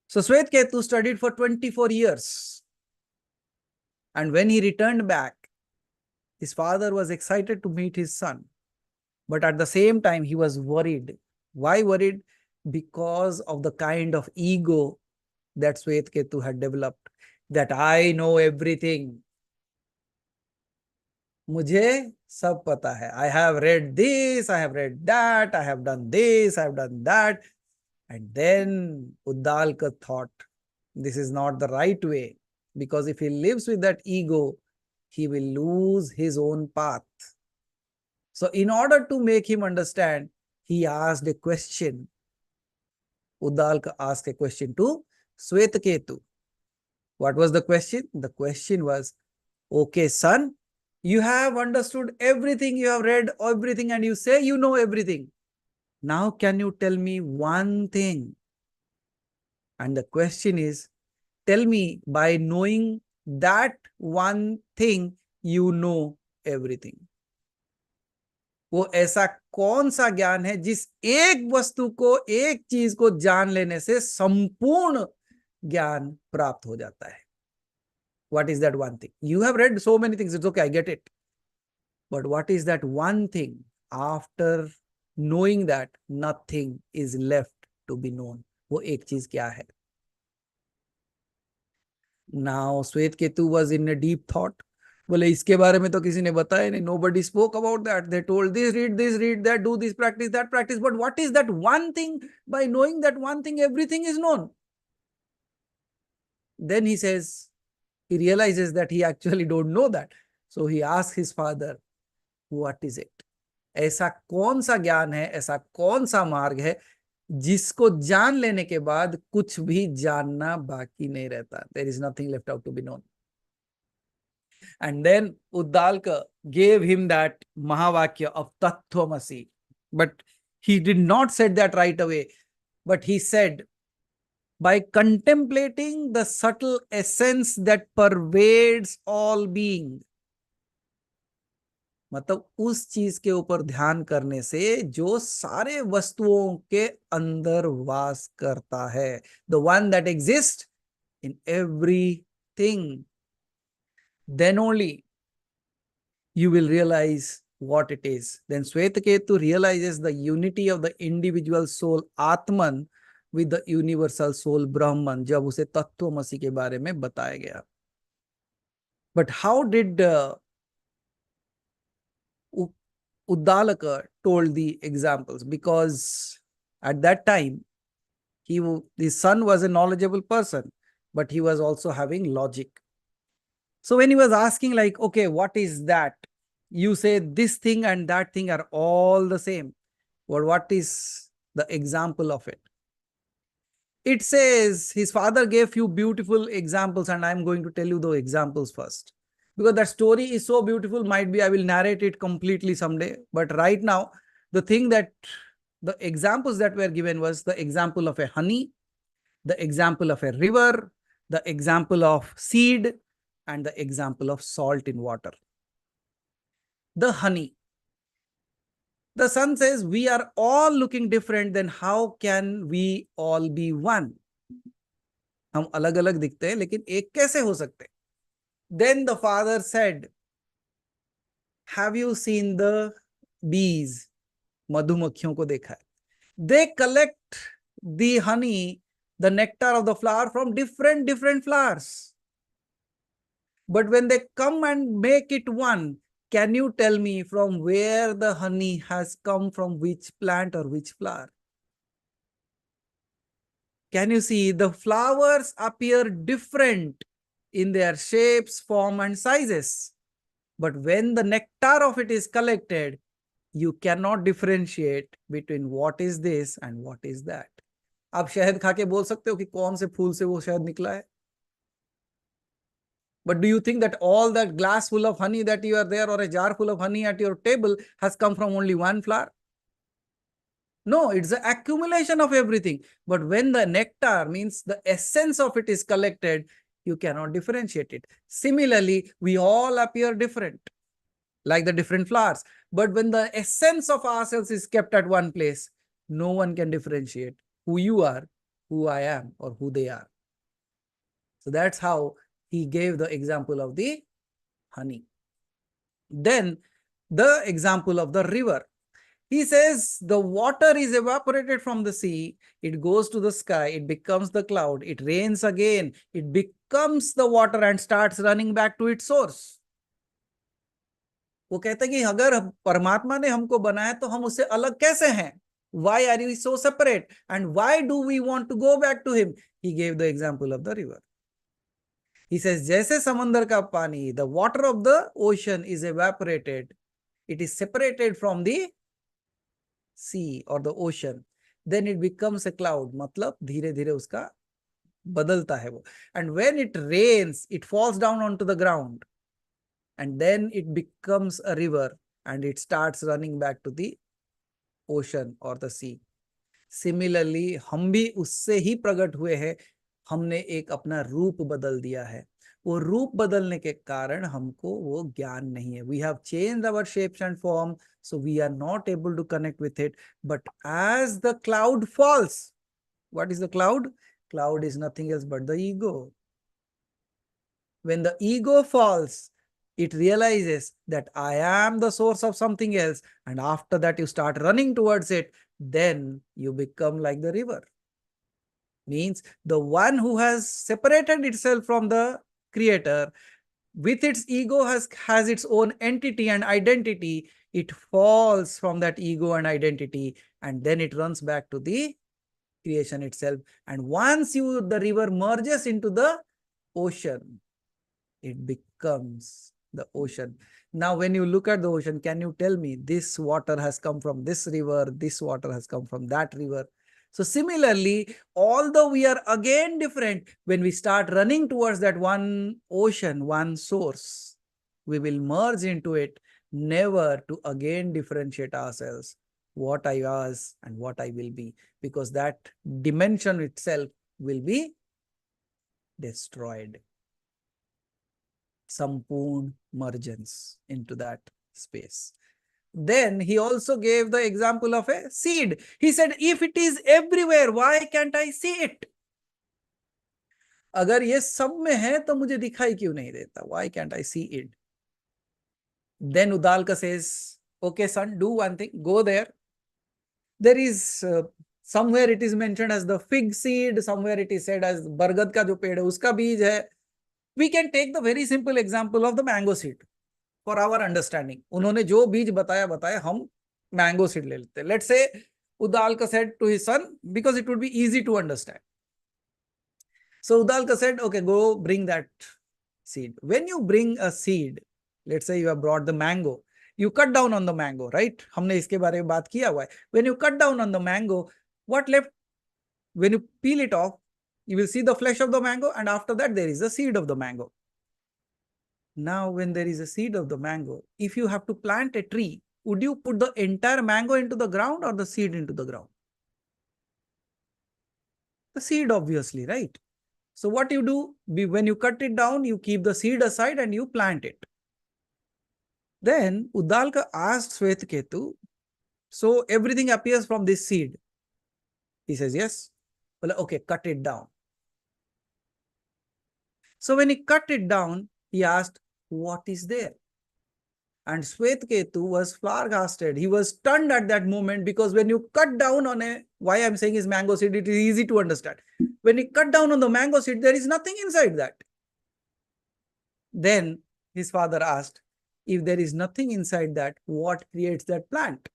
So Savitarka studied for 24 years. And when he returned back, his father was excited to meet his son. But at the same time, he was worried. Why worried? Because of the kind of ego that Savitarka had developed, that I know everything. मुझे सब पता है. I have read this, I have read that, I have done this, I have done that. And then Uddalaka thought, this is not the right way, because if he lives with that ego, he will lose his own path. So in order to make him understand, he asked a question. Uddalaka asked a question to Savitarka. What was the question? The question was, okay, son, you have understood everything, you have read everything, and you say you know everything. Now can you tell me one thing? And the question is, tell me, by knowing that one thing, you know everything. वो ऐसा कौन सा ज्ञान है जिस एक वस्तु को, एक चीज को जान लेने से संपूर्ण ज्ञान प्राप्त हो जाता है? What is that one thing? You have read so many things, it's okay, I get it. But what is that one thing? After knowing that, nothing is left to be known. वो एक चीज क्या है? Now Savitarka was in a deep thought. बोले इसके बारे में तो किसी ने बताया नहीं. Nobody spoke about that. They told this, read that, do this practice, that practice. But what is that one thing? By knowing that one thing, everything is known. Then he says, he realizes that he actually don't know that. So he asks his father, what is it? ऐसा कौन सा ज्ञान है, ऐसा कौन सा मार्ग है जिसको जान लेने के बाद कुछ भी जानना बाकी नहीं रहता? There is nothing left out to be known. And then Uddalaka gave him that Mahavakya of Tattvamasi. But he did not say that right away. But he said, by contemplating the subtle essence that pervades all being. मतलब उस चीज के ऊपर ध्यान करने से जो सारे वस्तुओं के अंदर वास करता है, the one that exist in everything, then only you will realize what it is. Then Savitarka realizes the unity of the individual soul Atman with the universal soul Brahman, जब उसे तत्वमसि के बारे में बताया गया. But how did Uddalaka told the examples? Because at that time, the son was a knowledgeable person, but he was also having logic. So when he was asking like, okay, what is that? You say this thing and that thing are all the same. But what is the example of it? It says his father gave few beautiful examples, and I'm going to tell you the examples first. Because that story is so beautiful, might be I will narrate it completely someday. But right now, the examples that were given was the example of a honey, the example of a river, the example of seed, and the example of salt in water. The honey. The son says, we are all looking different, then how can we all be one? हम अलग अलग दिखते हैं, लेकिन एक कैसे हो सकते? Then the father said, have you seen the bees? मधुमक्खियों को देखा है. They collect the honey, the nectar of the flower from different flowers. But when they come and make it one, can you tell me from where the honey has come, from which plant or which flower? Can you see the flowers appear different in their shapes, form and sizes? But when the nectar of it is collected, you cannot differentiate between what is this and what is that. आप शहद खा के बोल सकते हो कि कौन से फूल से वो शहद निकला है? But do you think that all that glass full of honey that you are there, or a jar full of honey at your table, has come from only one flower? No, it's the accumulation of everything. But when the nectar, means the essence of it, is collected, you cannot differentiate it. Similarly, we all appear different, like the different flowers. But when the essence of ourselves is kept at one place, no one can differentiate who you are, who I am, or who they are. So that's how he gave the example of the honey. Then the example of the river. He says the water is evaporated from the sea, it goes to the sky, it becomes the cloud, it rains again, it becomes the water and starts running back to its source. वो कहते हैं कि अगर परमात्मा ने हमको बनाया तो हम उससे अलग कैसे हैं? Why are we so separate? And why do we want to go back to him? He gave the example of the river. He says, जैसे समंदर का पानी, the water of the ocean is evaporated, it is separated from the sea or the ocean, then it becomes a cloud. मतलब धीरे धीरे उसका बदलता है वो. And when it rains, it falls down onto the ground, and then it becomes a river, and it starts running back to the ocean or the sea. Similarly, हम भी उससे ही प्रकट हुए हैं. हमने एक अपना रूप बदल दिया है. वो रूप बदलने के कारण हमको वो ज्ञान नहीं है. We have changed our shapes and form, so we are not able to connect with it. But as the cloud falls, what is the cloud? Cloud is nothing else but the ego. When the ego falls, it realizes that I am the source of something else, and after that you start running towards it, then you become like the river. Means the one who has separated itself from the creator, with its ego has its own entity and identity, it falls from that ego and identity, and then it runs back to the creation itself. And once the river merges into the ocean, it becomes the ocean. Now, when you look at the ocean, can you tell me this water has come from this river, this water has come from that river? So similarly, although we are again different, when we start running towards that one ocean, one source, we will merge into it, never to again differentiate ourselves, what I was and what I will be, because that dimension itself will be destroyed. Sampurn mergence into that space. Then he also gave the example of a seed. He said, if it is everywhere, why can't I see it? अगर ये सब में है तो मुझे दिखाई क्यों नहीं देता? Why can't I see it? Then Udalka says, okay son, do one thing, go there. There is somewhere it is mentioned as the fig seed, somewhere it is said as बरगद का जो पेड़ है उसका बीज है. We can take the very simple example of the mango seed for our understanding. उन्होंने जो बीज बताया हम mango seed ले लेते हैं. Let's say Udalka said to his son, because it would be easy to understand. So Udalka said, okay, go bring that seed. When you bring a seed, let's say you have brought the mango, you cut down on the mango, right? हमने इसके बारे में बात किया हुआ है. When you cut down on the mango, what left? When you peel it off, you will see the flesh of the mango, and after that there is the seed of the mango. Now, when there is a seed of the mango, if you have to plant a tree, would you put the entire mango into the ground or the seed into the ground? The seed, obviously, right? So what you do, when you cut it down, you keep the seed aside and you plant it. Then Udalka asked Savitarka, so everything appears from this seed. He says, yes. Well, okay, cut it down. So when he cut it down, he asked, what is there? And Savitarka was flabbergasted. He was stunned at that moment, because when you cut down on why I'm saying is mango seed, it is easy to understand. When you cut down on the mango seed, there is nothing inside that. Then his father asked, if there is nothing inside that, what creates that plant?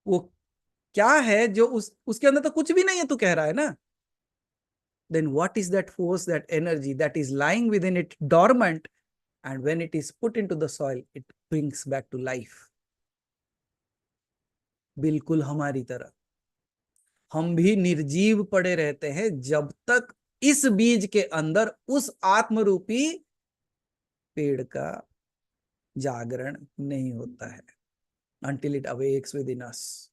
वो क्या है जो उसके अंदर तो कुछ भी नहीं है, तू कह रहा है ना? Then what is that force, that energy that is lying within it dormant, and when it is put into the soil, it brings back to life. बिल्कुल हमारी तरह हम भी निर्जीव पड़े रहते हैं जब तक इस बीज के अंदर उस आत्मरूपी पेड़ का जागरण नहीं होता है. Until it awakes within us.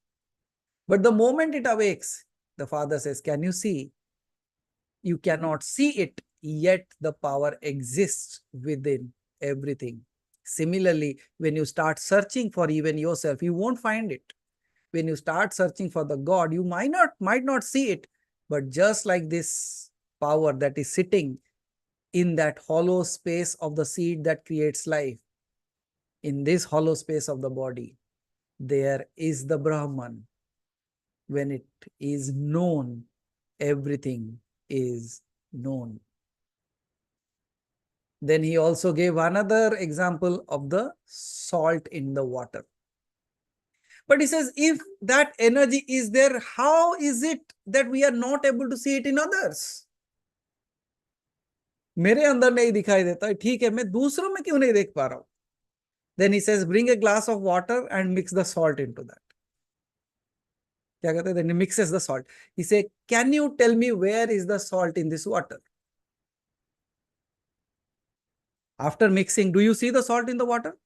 But the moment it awakes, the father says, can you see? You cannot see it, yet the power exists within everything. Similarly, when you start searching for even yourself, you won't find it. When you start searching for the God, you might not see it, but just like this power that is sitting in that hollow space of the seed that creates life, in this hollow space of the body, there is the Brahman. When it is known, everything is known. Then he also gave another example of the salt in the water. But he says, if that energy is there, how is it that we are not able to see it in others? मेरे अंदर नहीं दिखाई देता, ठीक है, मैं दूसरों में क्यों नहीं देख पा रहा हूं? Then he says, bring a glass of water and mix the salt into that. क्या कहते हैं? Then he mixes the salt. He says, can you tell me where is the salt in this water? After mixing, do you see the salt in the water?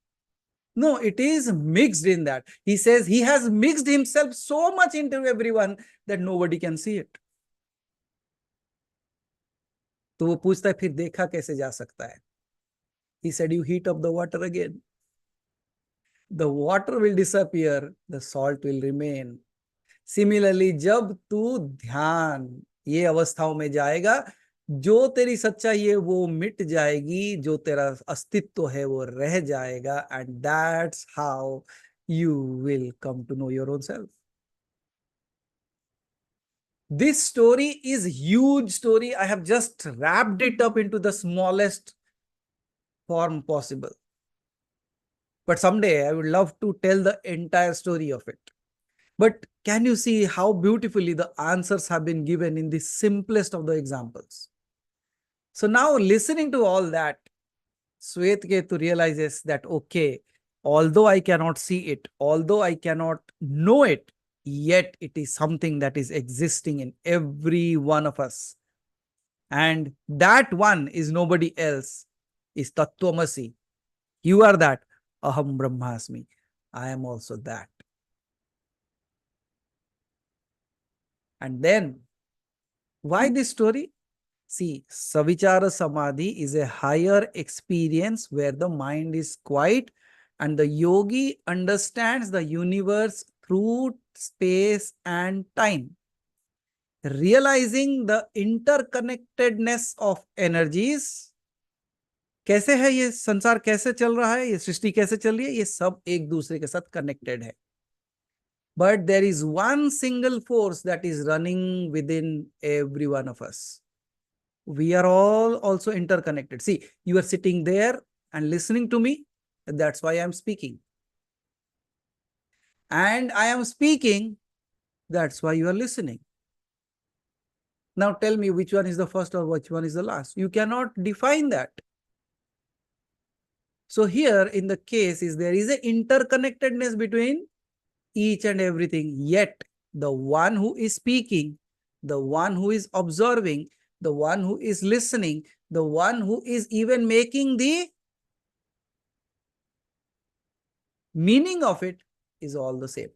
No, it is mixed in that. He says he has mixed himself so much into everyone that nobody can see it. तो वो पूछता है, फिर देखा कैसे जा सकता है? He said, you heat up the water again. The water will disappear, the salt will remain. Similarly, जब तू ध्यान ये अवस्थाओं में जाएगा, जो तेरी सच्चाई है वो मिट जाएगी, जो तेरा अस्तित्व है वो रह जाएगा, and that's how you will come to know your own self. This story is a huge story. I have just wrapped it up into the smallest form possible. But someday I would love to tell the entire story of it. But can you see how beautifully the answers have been given in the simplest of the examples? So now, listening to all that, Savitarka realizes that, okay, although I cannot see it, although I cannot know it, yet it is something that is existing in every one of us. And that one is nobody else, is Tattvamasi. You are that. Aham Brahmasmi. I am also that. And then Why this story? See, Savichara Samadhi is a higher experience where the mind is quiet and the yogi understands the universe through space and time. Realizing the interconnectedness of energies, कैसे है ये संसार, कैसे चल रहा है, ये सृष्टि कैसे चल रही है, ये सब एक दूसरे के साथ कनेक्टेड है. But there is one single force that is running within every one of us. We are all also interconnected. See, you are sitting there and listening to me. That's why I am speaking. And I am speaking. That's why you are listening. Now tell me which one is the first or which one is the last. You cannot define that. So here in the case is there is an interconnectedness between each and everything. Yet the one who is speaking, the one who is observing, the one who is listening, the one who is even making the meaning of it is all the same.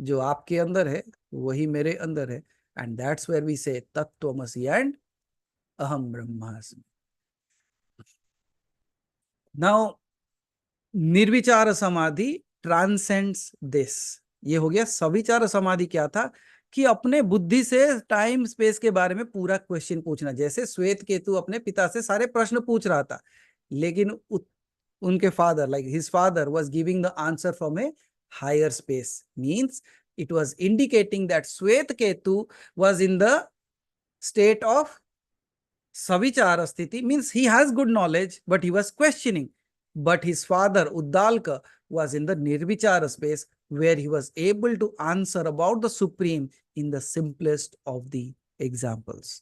जो आपके अंदर है वही मेरे अंदर है. And that's where we say Tattvamasi and Aham Brahmasmi. Now, Nirvichara Samadhi transcends this. ये हो गया. सविचार समाधि क्या था कि अपने बुद्धि से टाइम स्पेस के बारे में पूरा क्वेश्चन पूछना. जैसे श्वेत केतु अपने पिता से सारे प्रश्न पूछ रहा था, लेकिन उनके father, like his father, was giving the answer from a higher space. Means it was indicating that Shwet Ketu was in the state of Savichara Sthiti, means he has good knowledge, but he was questioning. But his father, Uddalaka, was in the Nirvichara space where he was able to answer about the Supreme in the simplest of the examples.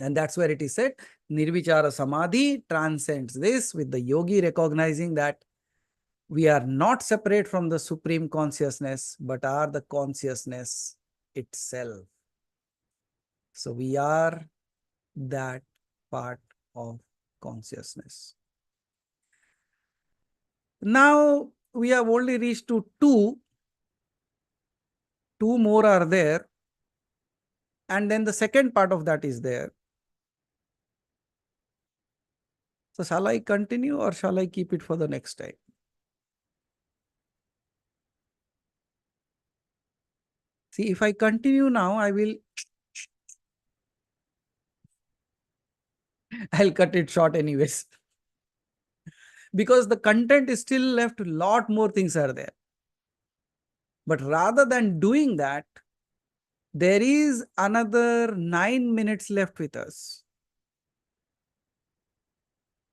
And that's where it is said, Nirvichara Samadhi transcends this, with the yogi recognizing that we are not separate from the Supreme Consciousness, but are the consciousness itself. So we are that part of consciousness. Now we have only reached to two. Two more are there. And then the second part of that is there. So shall I continue or shall I keep it for the next time? See, if I continue now, I'll cut it short anyways. Because the content is still left, a lot more things are there. But rather than doing that, there is another 9 minutes left with us.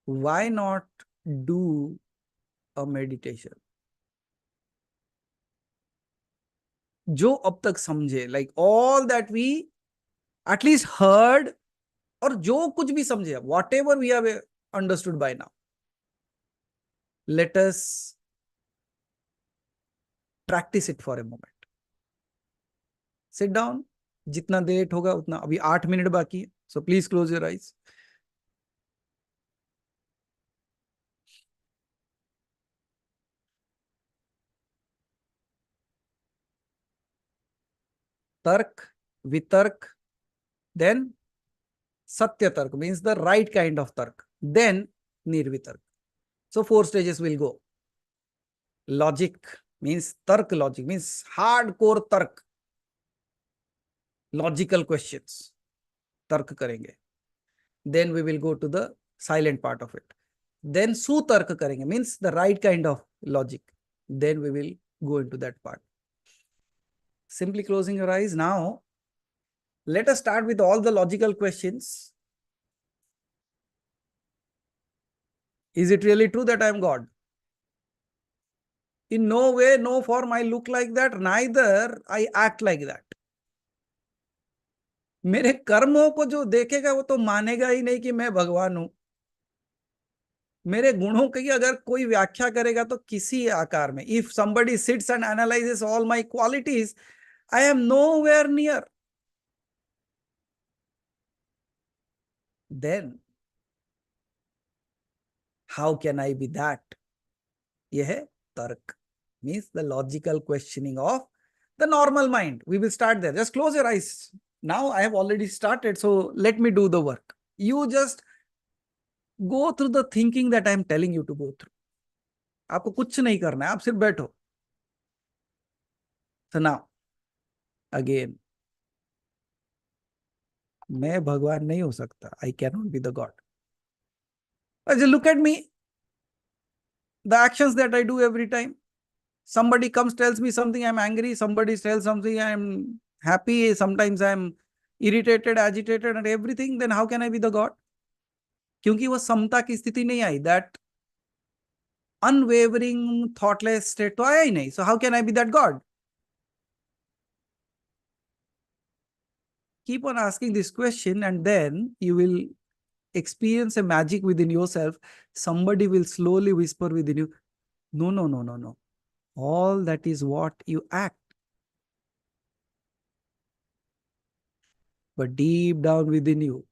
Why not do a meditation? जो अब तक समझे, like all that we at least heard, और जो कुछ भी समझे, whatever we have understood by now, let us practice it for a moment. Sit down, जितना लेट होगा उतना. अभी 8 मिनट बाकी है, so please close your eyes. Tark, Vitark, then Satya Tark, means the right kind of Tark, then Nirvitark. So 4 stages will go. Logic means Tark, logic means hardcore Tark. Logical questions. Tark karenge. Then we will go to the silent part of it. Then Sutark karenge, means the right kind of logic. Then we will go into that part. Simply closing your eyes now. Let us start with all the logical questions. Is it really true that I am God? In no way, no form I look like that, neither I act like that. मेरे कर्मों को जो देखेगा वो तो मानेगा ही नहीं कि मैं भगवान हूं. मेरे गुणों की अगर कोई व्याख्या करेगा तो किसी आकार में. If somebody sits and analyzes all my qualities, I am nowhere near. Then how can I be that? यह है तर्क, means the logical questioning of the normal mind. We will start there. Just close your eyes. Now I have already started, so let me do the work. You just go through the thinking that I am telling you to go through. आपको कुछ नहीं करना है, आप सिर्फ बैठो. So now, again, मैं भगवान नहीं हो सकता. I cannot be the God. Just look at me. The actions that I do every time. Somebody comes, tells me something, I'm angry. Somebody tells something, I'm happy. Sometimes I'm irritated, agitated, and everything. Then how can I be the God? क्योंकि वो समता की स्थिति नहीं आई. That unwavering, thoughtless state तो आया ही नहीं. So how can I be that God? Keep on asking this question, and then you will experience a magic within yourself. Somebody will slowly whisper within you, no, no, no, no, no. All that is what you act. But deep down within you,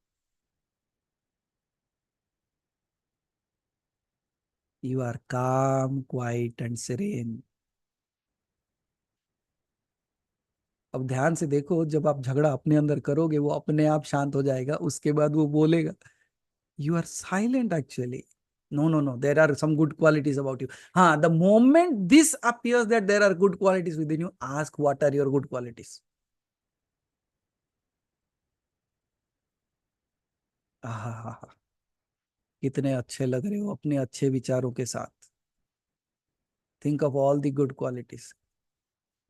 you are calm, quiet, and serene. अब ध्यान से देखो, जब आप झगड़ा अपने अंदर करोगे, वो अपने आप शांत हो जाएगा. उसके बाद वो बोलेगा, you are silent actually. No, no, no. There are some good qualities about you. The moment this appears that there are good qualities within you, ask what are your good qualities. कितने अच्छे लग रहे हो अपने अच्छे विचारों के साथ. Think of all the good qualities.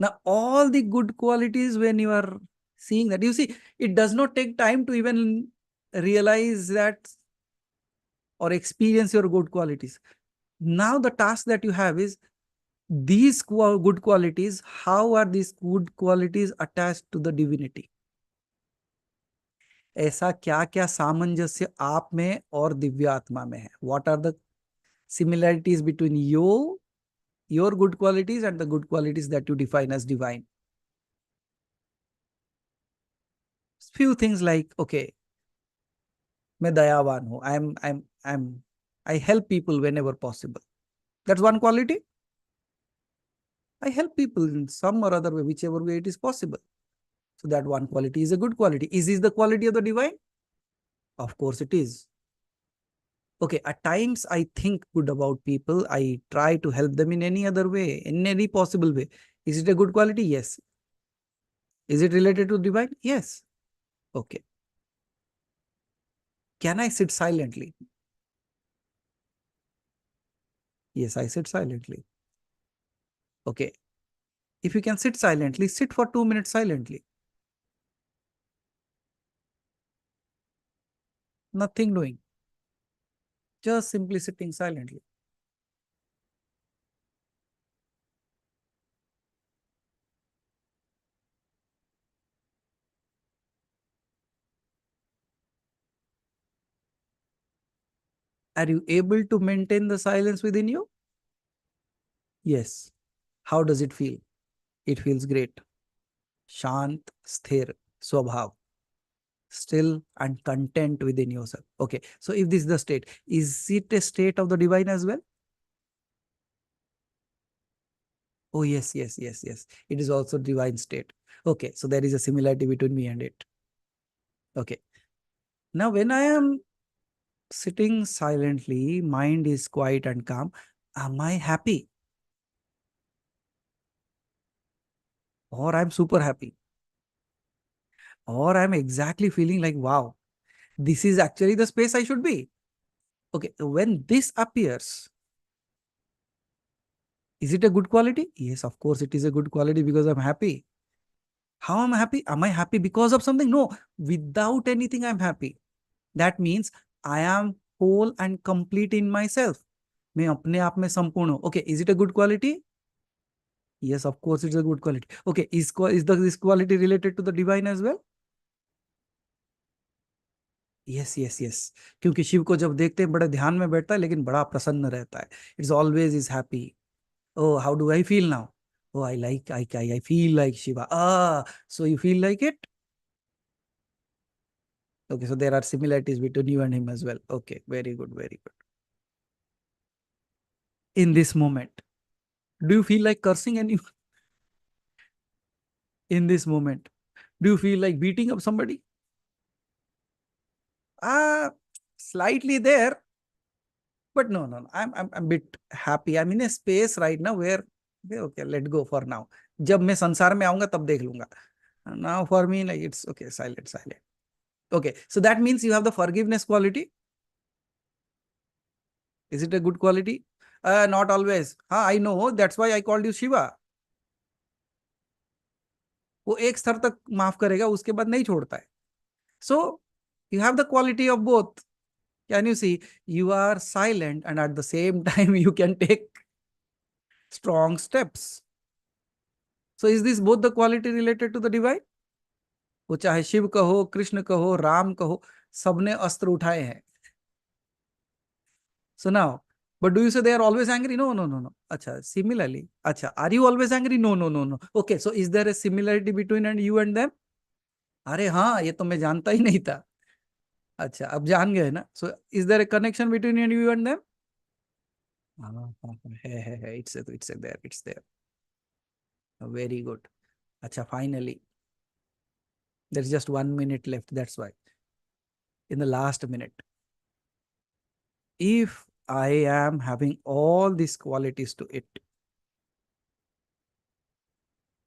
Now, all the good qualities, when you are seeing that, you see, it does not take time to even realize that or experience your good qualities. Now, the task that you have is these good qualities, how are these good qualities attached to the divinity? ऐसा क्या क्या सामंजस्य आप में और दिव्य आत्मा में है? What are the similarities between you, your good qualities, and the good qualities that you define as divine? Few things like, okay, मैं दयावान हूं. I help people whenever possible. That's one quality. I help people in some or other way, whichever way it is possible. So that one quality is a good quality. Is this the quality of the divine? Of course it is. Okay, at times I think good about people. I try to help them in any other way, in any possible way. Is it a good quality? Yes. Is it related to divine? Yes. Okay. Can I sit silently? Yes, I sit silently. Okay. If you can sit silently, sit for 2 minutes silently. Nothing doing. Just simply sitting silently. Are you able to maintain the silence within you? Yes. How does it feel? It feels great. Shant, sthir, swabhav. Still and content within yourself. Okay. So if this is the state, is it a state of the divine as well? Oh, yes, yes, yes, yes. It is also divine state. Okay. So there is a similarity between me and it. Okay. Now, when I am sitting silently, mind is quiet and calm. Am I happy? Or I'm super happy? Or I'm exactly feeling like, wow, this is actually the space I should be. Okay, when this appears, is it a good quality? Yes, of course it is a good quality because I'm happy. How am I happy? Am I happy because of something? No, without anything, I'm happy. That means I am whole and complete in myself. मैं अपने आप में संपूर्ण हूं. Okay, is it a good quality? Yes, of course it's a good quality. Okay, is this quality related to the divine as well? Yes yes yes. क्योंकि शिव को जब देखते हैं बड़े ध्यान में बैठता है लेकिन बड़ा प्रसन्न रहता है. It's always is happy. Oh how do I feel now? Oh, I feel like Shiva. So you feel like it? Okay, so there are similarities between you and him as well. Okay, very good, very good. In this moment, do you feel like cursing anyone? In this moment, Do you feel like beating up somebody? Slightly there, but no. I'm a bit happy. I'm in a space right now where okay, let go for now. जब मैं संसार में आऊंगा तब देख लूंगा. Now for me, like it's okay, silent. Okay, so that means you have the forgiveness quality. Is it a good quality? Not always. I know. That's why I called you Shiva. वो एक स्तर तक माफ करेगा, उसके बाद नहीं छोड़ता है. So you have the quality of both. Can you see? You are silent and at the same time you can take strong steps. So is this both the quality related to the divine? वो चाहे शिव कहो, कृष्ण कहो, राम कहो, सबने अस्त्र उठाए हैं. So now, but do you say they are always angry? No. Acha, similarly. Acha, are you always angry? No. Okay, so is there a similarity between you and them? अरे हाँ, ये तो मैं जानता ही नहीं था. अच्छा, अब जान गए ना. So is there a connection between you and them? है. It's there. Very good. Acha, finally. There's just 1 minute left. That's why. In the last minute. If I am having all these qualities to it,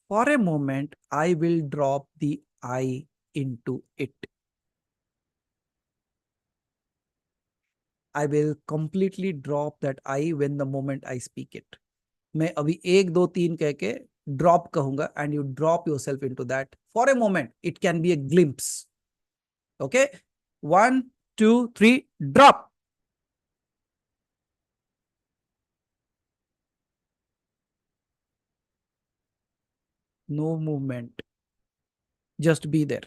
for a moment, I will drop the I into it. I will completely drop that I when the moment I speak it. मैं अभी 1, 2, 3 कह के drop कहूंगा and you drop yourself into that. For a moment, it can be a glimpse. Okay? 1, 2, 3, drop. No movement. Just be there.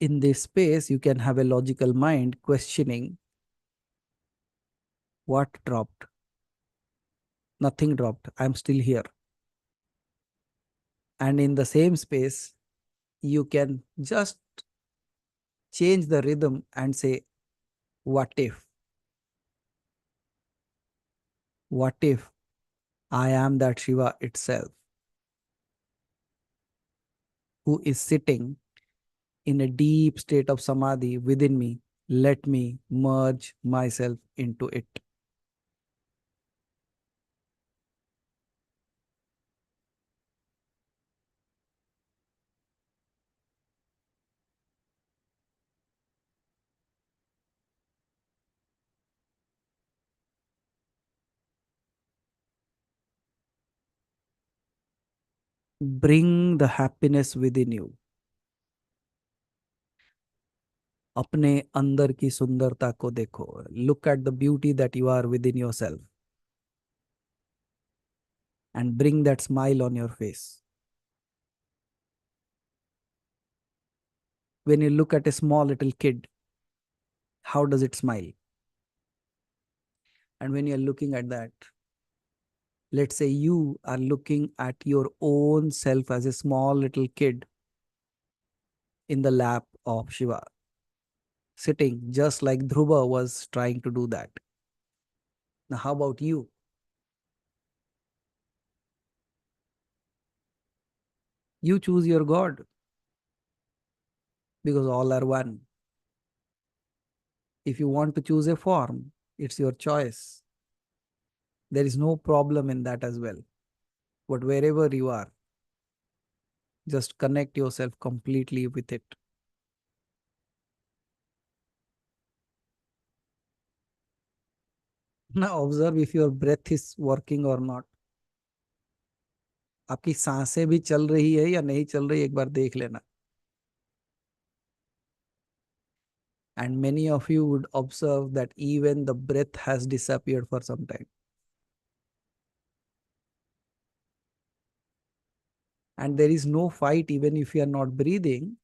In this space, you can have a logical mind questioning what dropped. Nothing dropped. I'm still here. And in the same space, you can just change the rhythm and say, what if? What if I am that Shiva itself who is sitting in a deep state of Samadhi within me? Let me merge myself into it. Bring the happiness within you. अपने अंदर की सुंदरता को देखो. Look at the beauty that you are within yourself and bring that smile on your face. When you look at a small little kid, how does it smile? And when you're looking at that, let's say you are looking at your own self as a small little kid in the lap of Shiva, sitting just like Dhruva was trying to do that. Now, how about you? You choose your God because all are one. If you want to choose a form, it's your choice. There is no problem in that as well. But wherever you are, just connect yourself completely with it. Now observe if your breath is working or not. आपकी सांसें भी चल रही है या नहीं चल रही, एक बार देख लेना. And many of you would observe that even the breath has disappeared for some time. And there is no fight even if you are not breathing.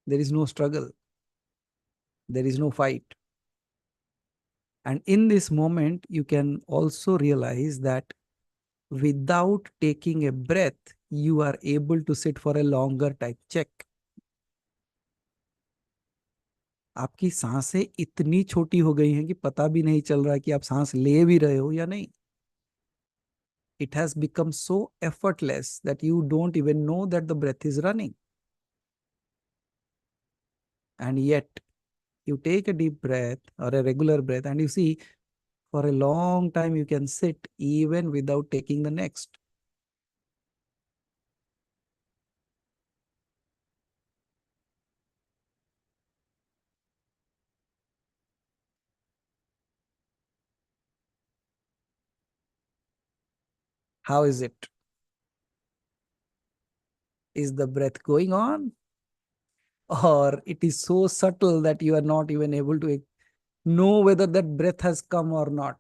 There is no struggle. There is no fight. And in this moment, you can also realize that without taking a breath, you are able to sit for a longer time. Check. आपकी सांसें इतनी छोटी हो गई हैं कि पता भी नहीं चल रहा कि आप सांस ले भी रहे हो या नहीं. It has become so effortless that you don't even know that the breath is running. And yet, you take a deep breath or a regular breath and you see for a long time you can sit even without taking the next. How is it? Is the breath going on? Or it is so subtle that you are not even able to know whether that breath has come or not?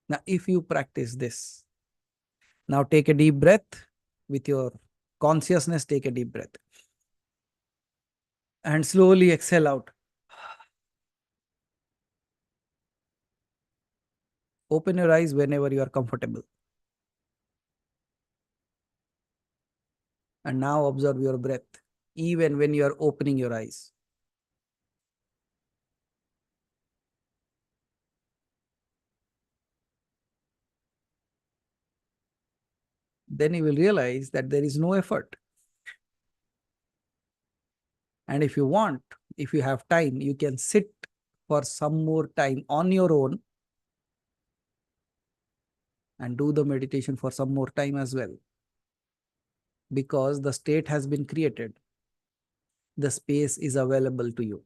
Now, if you practice this, now take a deep breath with your consciousness, take a deep breath and slowly exhale out. Open your eyes whenever you are comfortable. And now observe your breath, even when you are opening your eyes. Then you will realize that there is no effort. And if you want, if you have time, you can sit for some more time on your own and do the meditation for some more time as well. Because the state has been created. The space is available to you.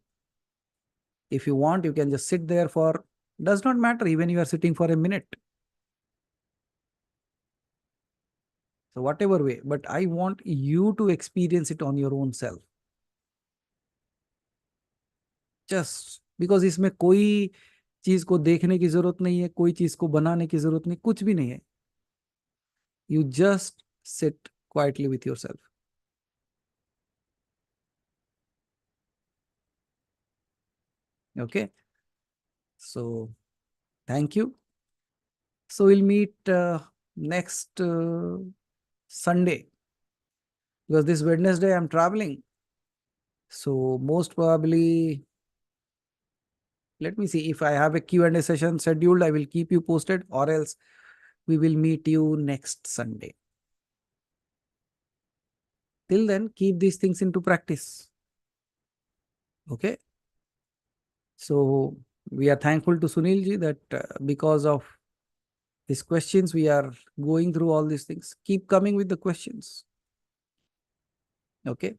If you want, you can just sit there for, does not matter, even you are sitting for a minute. So whatever way, but I want you to experience it on your own self. Just because इसमें कोई चीज को देखने की जरूरत नहीं है, कोई चीज को बनाने की जरूरत नहीं, कुछ भी नहीं है. You just sit quietly with yourself. Okay. So thank you. So we'll meet next Sunday, because this Wednesday I'm traveling. So most probably, let me see, if I have a Q&A session scheduled, I will keep you posted, or else we will meet you next Sunday. Till then, keep these things into practice. Okay. So we are thankful to Sunil ji that because of his questions, we are going through all these things. Keep coming with the questions. Okay.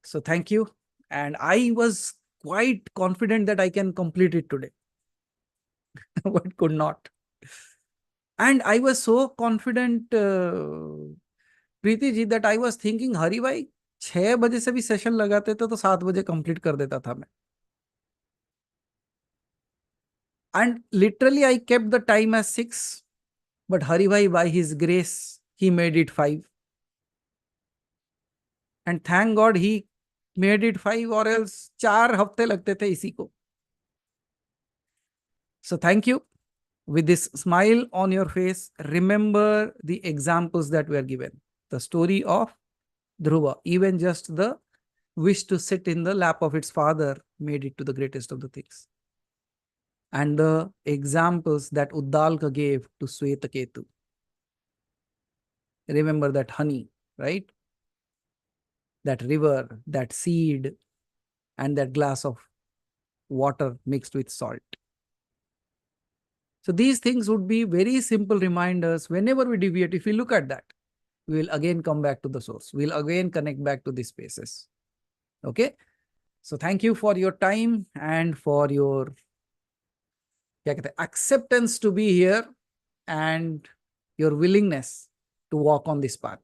So thank you. And I was quite confident that I can complete it today, but could not. And I was so confident, Preeti ji, that I was thinking, Hari bhai, 6 बजे से भी session लगाते थे तो 7 बजे complete कर देता था मैं. And literally I kept the time as 6, but Hari bhai, by his grace, he made it 5. And thank God he made it 5, or else 4 हफ्ते लगते थे इसी को. So thank you. With this smile on your face, remember the examples that were given. The story of Dhruva, even just the wish to sit in the lap of its father made it to the greatest of the things. And the examples that Uddalaka gave to Swetaketu. Remember that honey, right? That river, that seed, and that glass of water mixed with salt. So these things would be very simple reminders. Whenever we deviate, if we look at that, we will again come back to the source. We'll again connect back to these spaces. Okay. So thank you for your time and for your acceptance to be here and your willingness to walk on this path.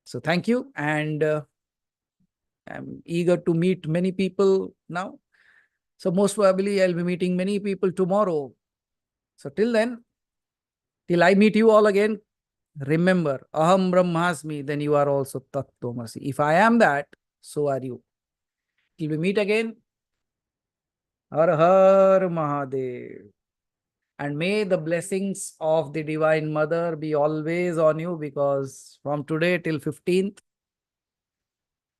So thank you. And I'm eager to meet many people now. So most probably I'll be meeting many people tomorrow. So till then, till I meet you all again, remember, Aham Brahmasmi, then you are also Tattvamasi. If I am that, so are you. Till we meet again, Har Har Mahadev. And may the blessings of the Divine Mother be always on you, because from today till 15th,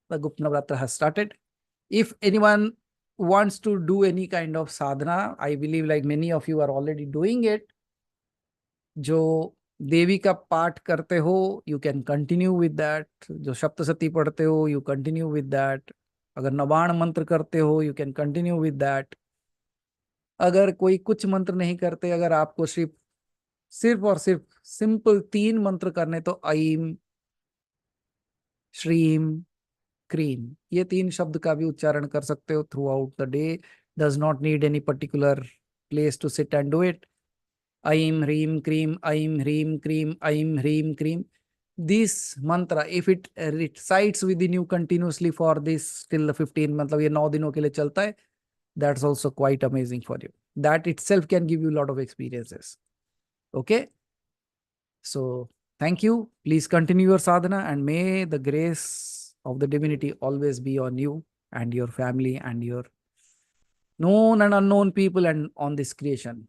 the Gupta Navratra has started. If anyone wants to do any kind of sadhana, I believe like many of you are already doing it. जो देवी का पाठ करते हो, you can continue with that. जो सप्तशती पढ़ते हो, you continue with that. अगर नवाण मंत्र करते हो, you can continue with that. अगर कोई कुछ मंत्र नहीं करते, अगर आपको सिर्फ सिर्फ और सिर्फ सिंपल 3 मंत्र करने, तो ऐम, श्रीम, क्रीम, ये 3 शब्द का भी उच्चारण कर सकते हो throughout the day. Does not need any particular place to sit and do it. ऐम ह्रीम क्रीम, ऐम ह्रीम क्रीम, ऐम ह्रीम क्रीम. This mantra, if it recites within you continuously for this till the 15, मतलब ये 9 दिनों के लिए चलता है, that's also quite amazing for you. That itself can give you a lot of experiences. Okay? So, thank you. Please continue your sadhana, and may the grace of the divinity always be on you and your family and your known and unknown people and on this creation.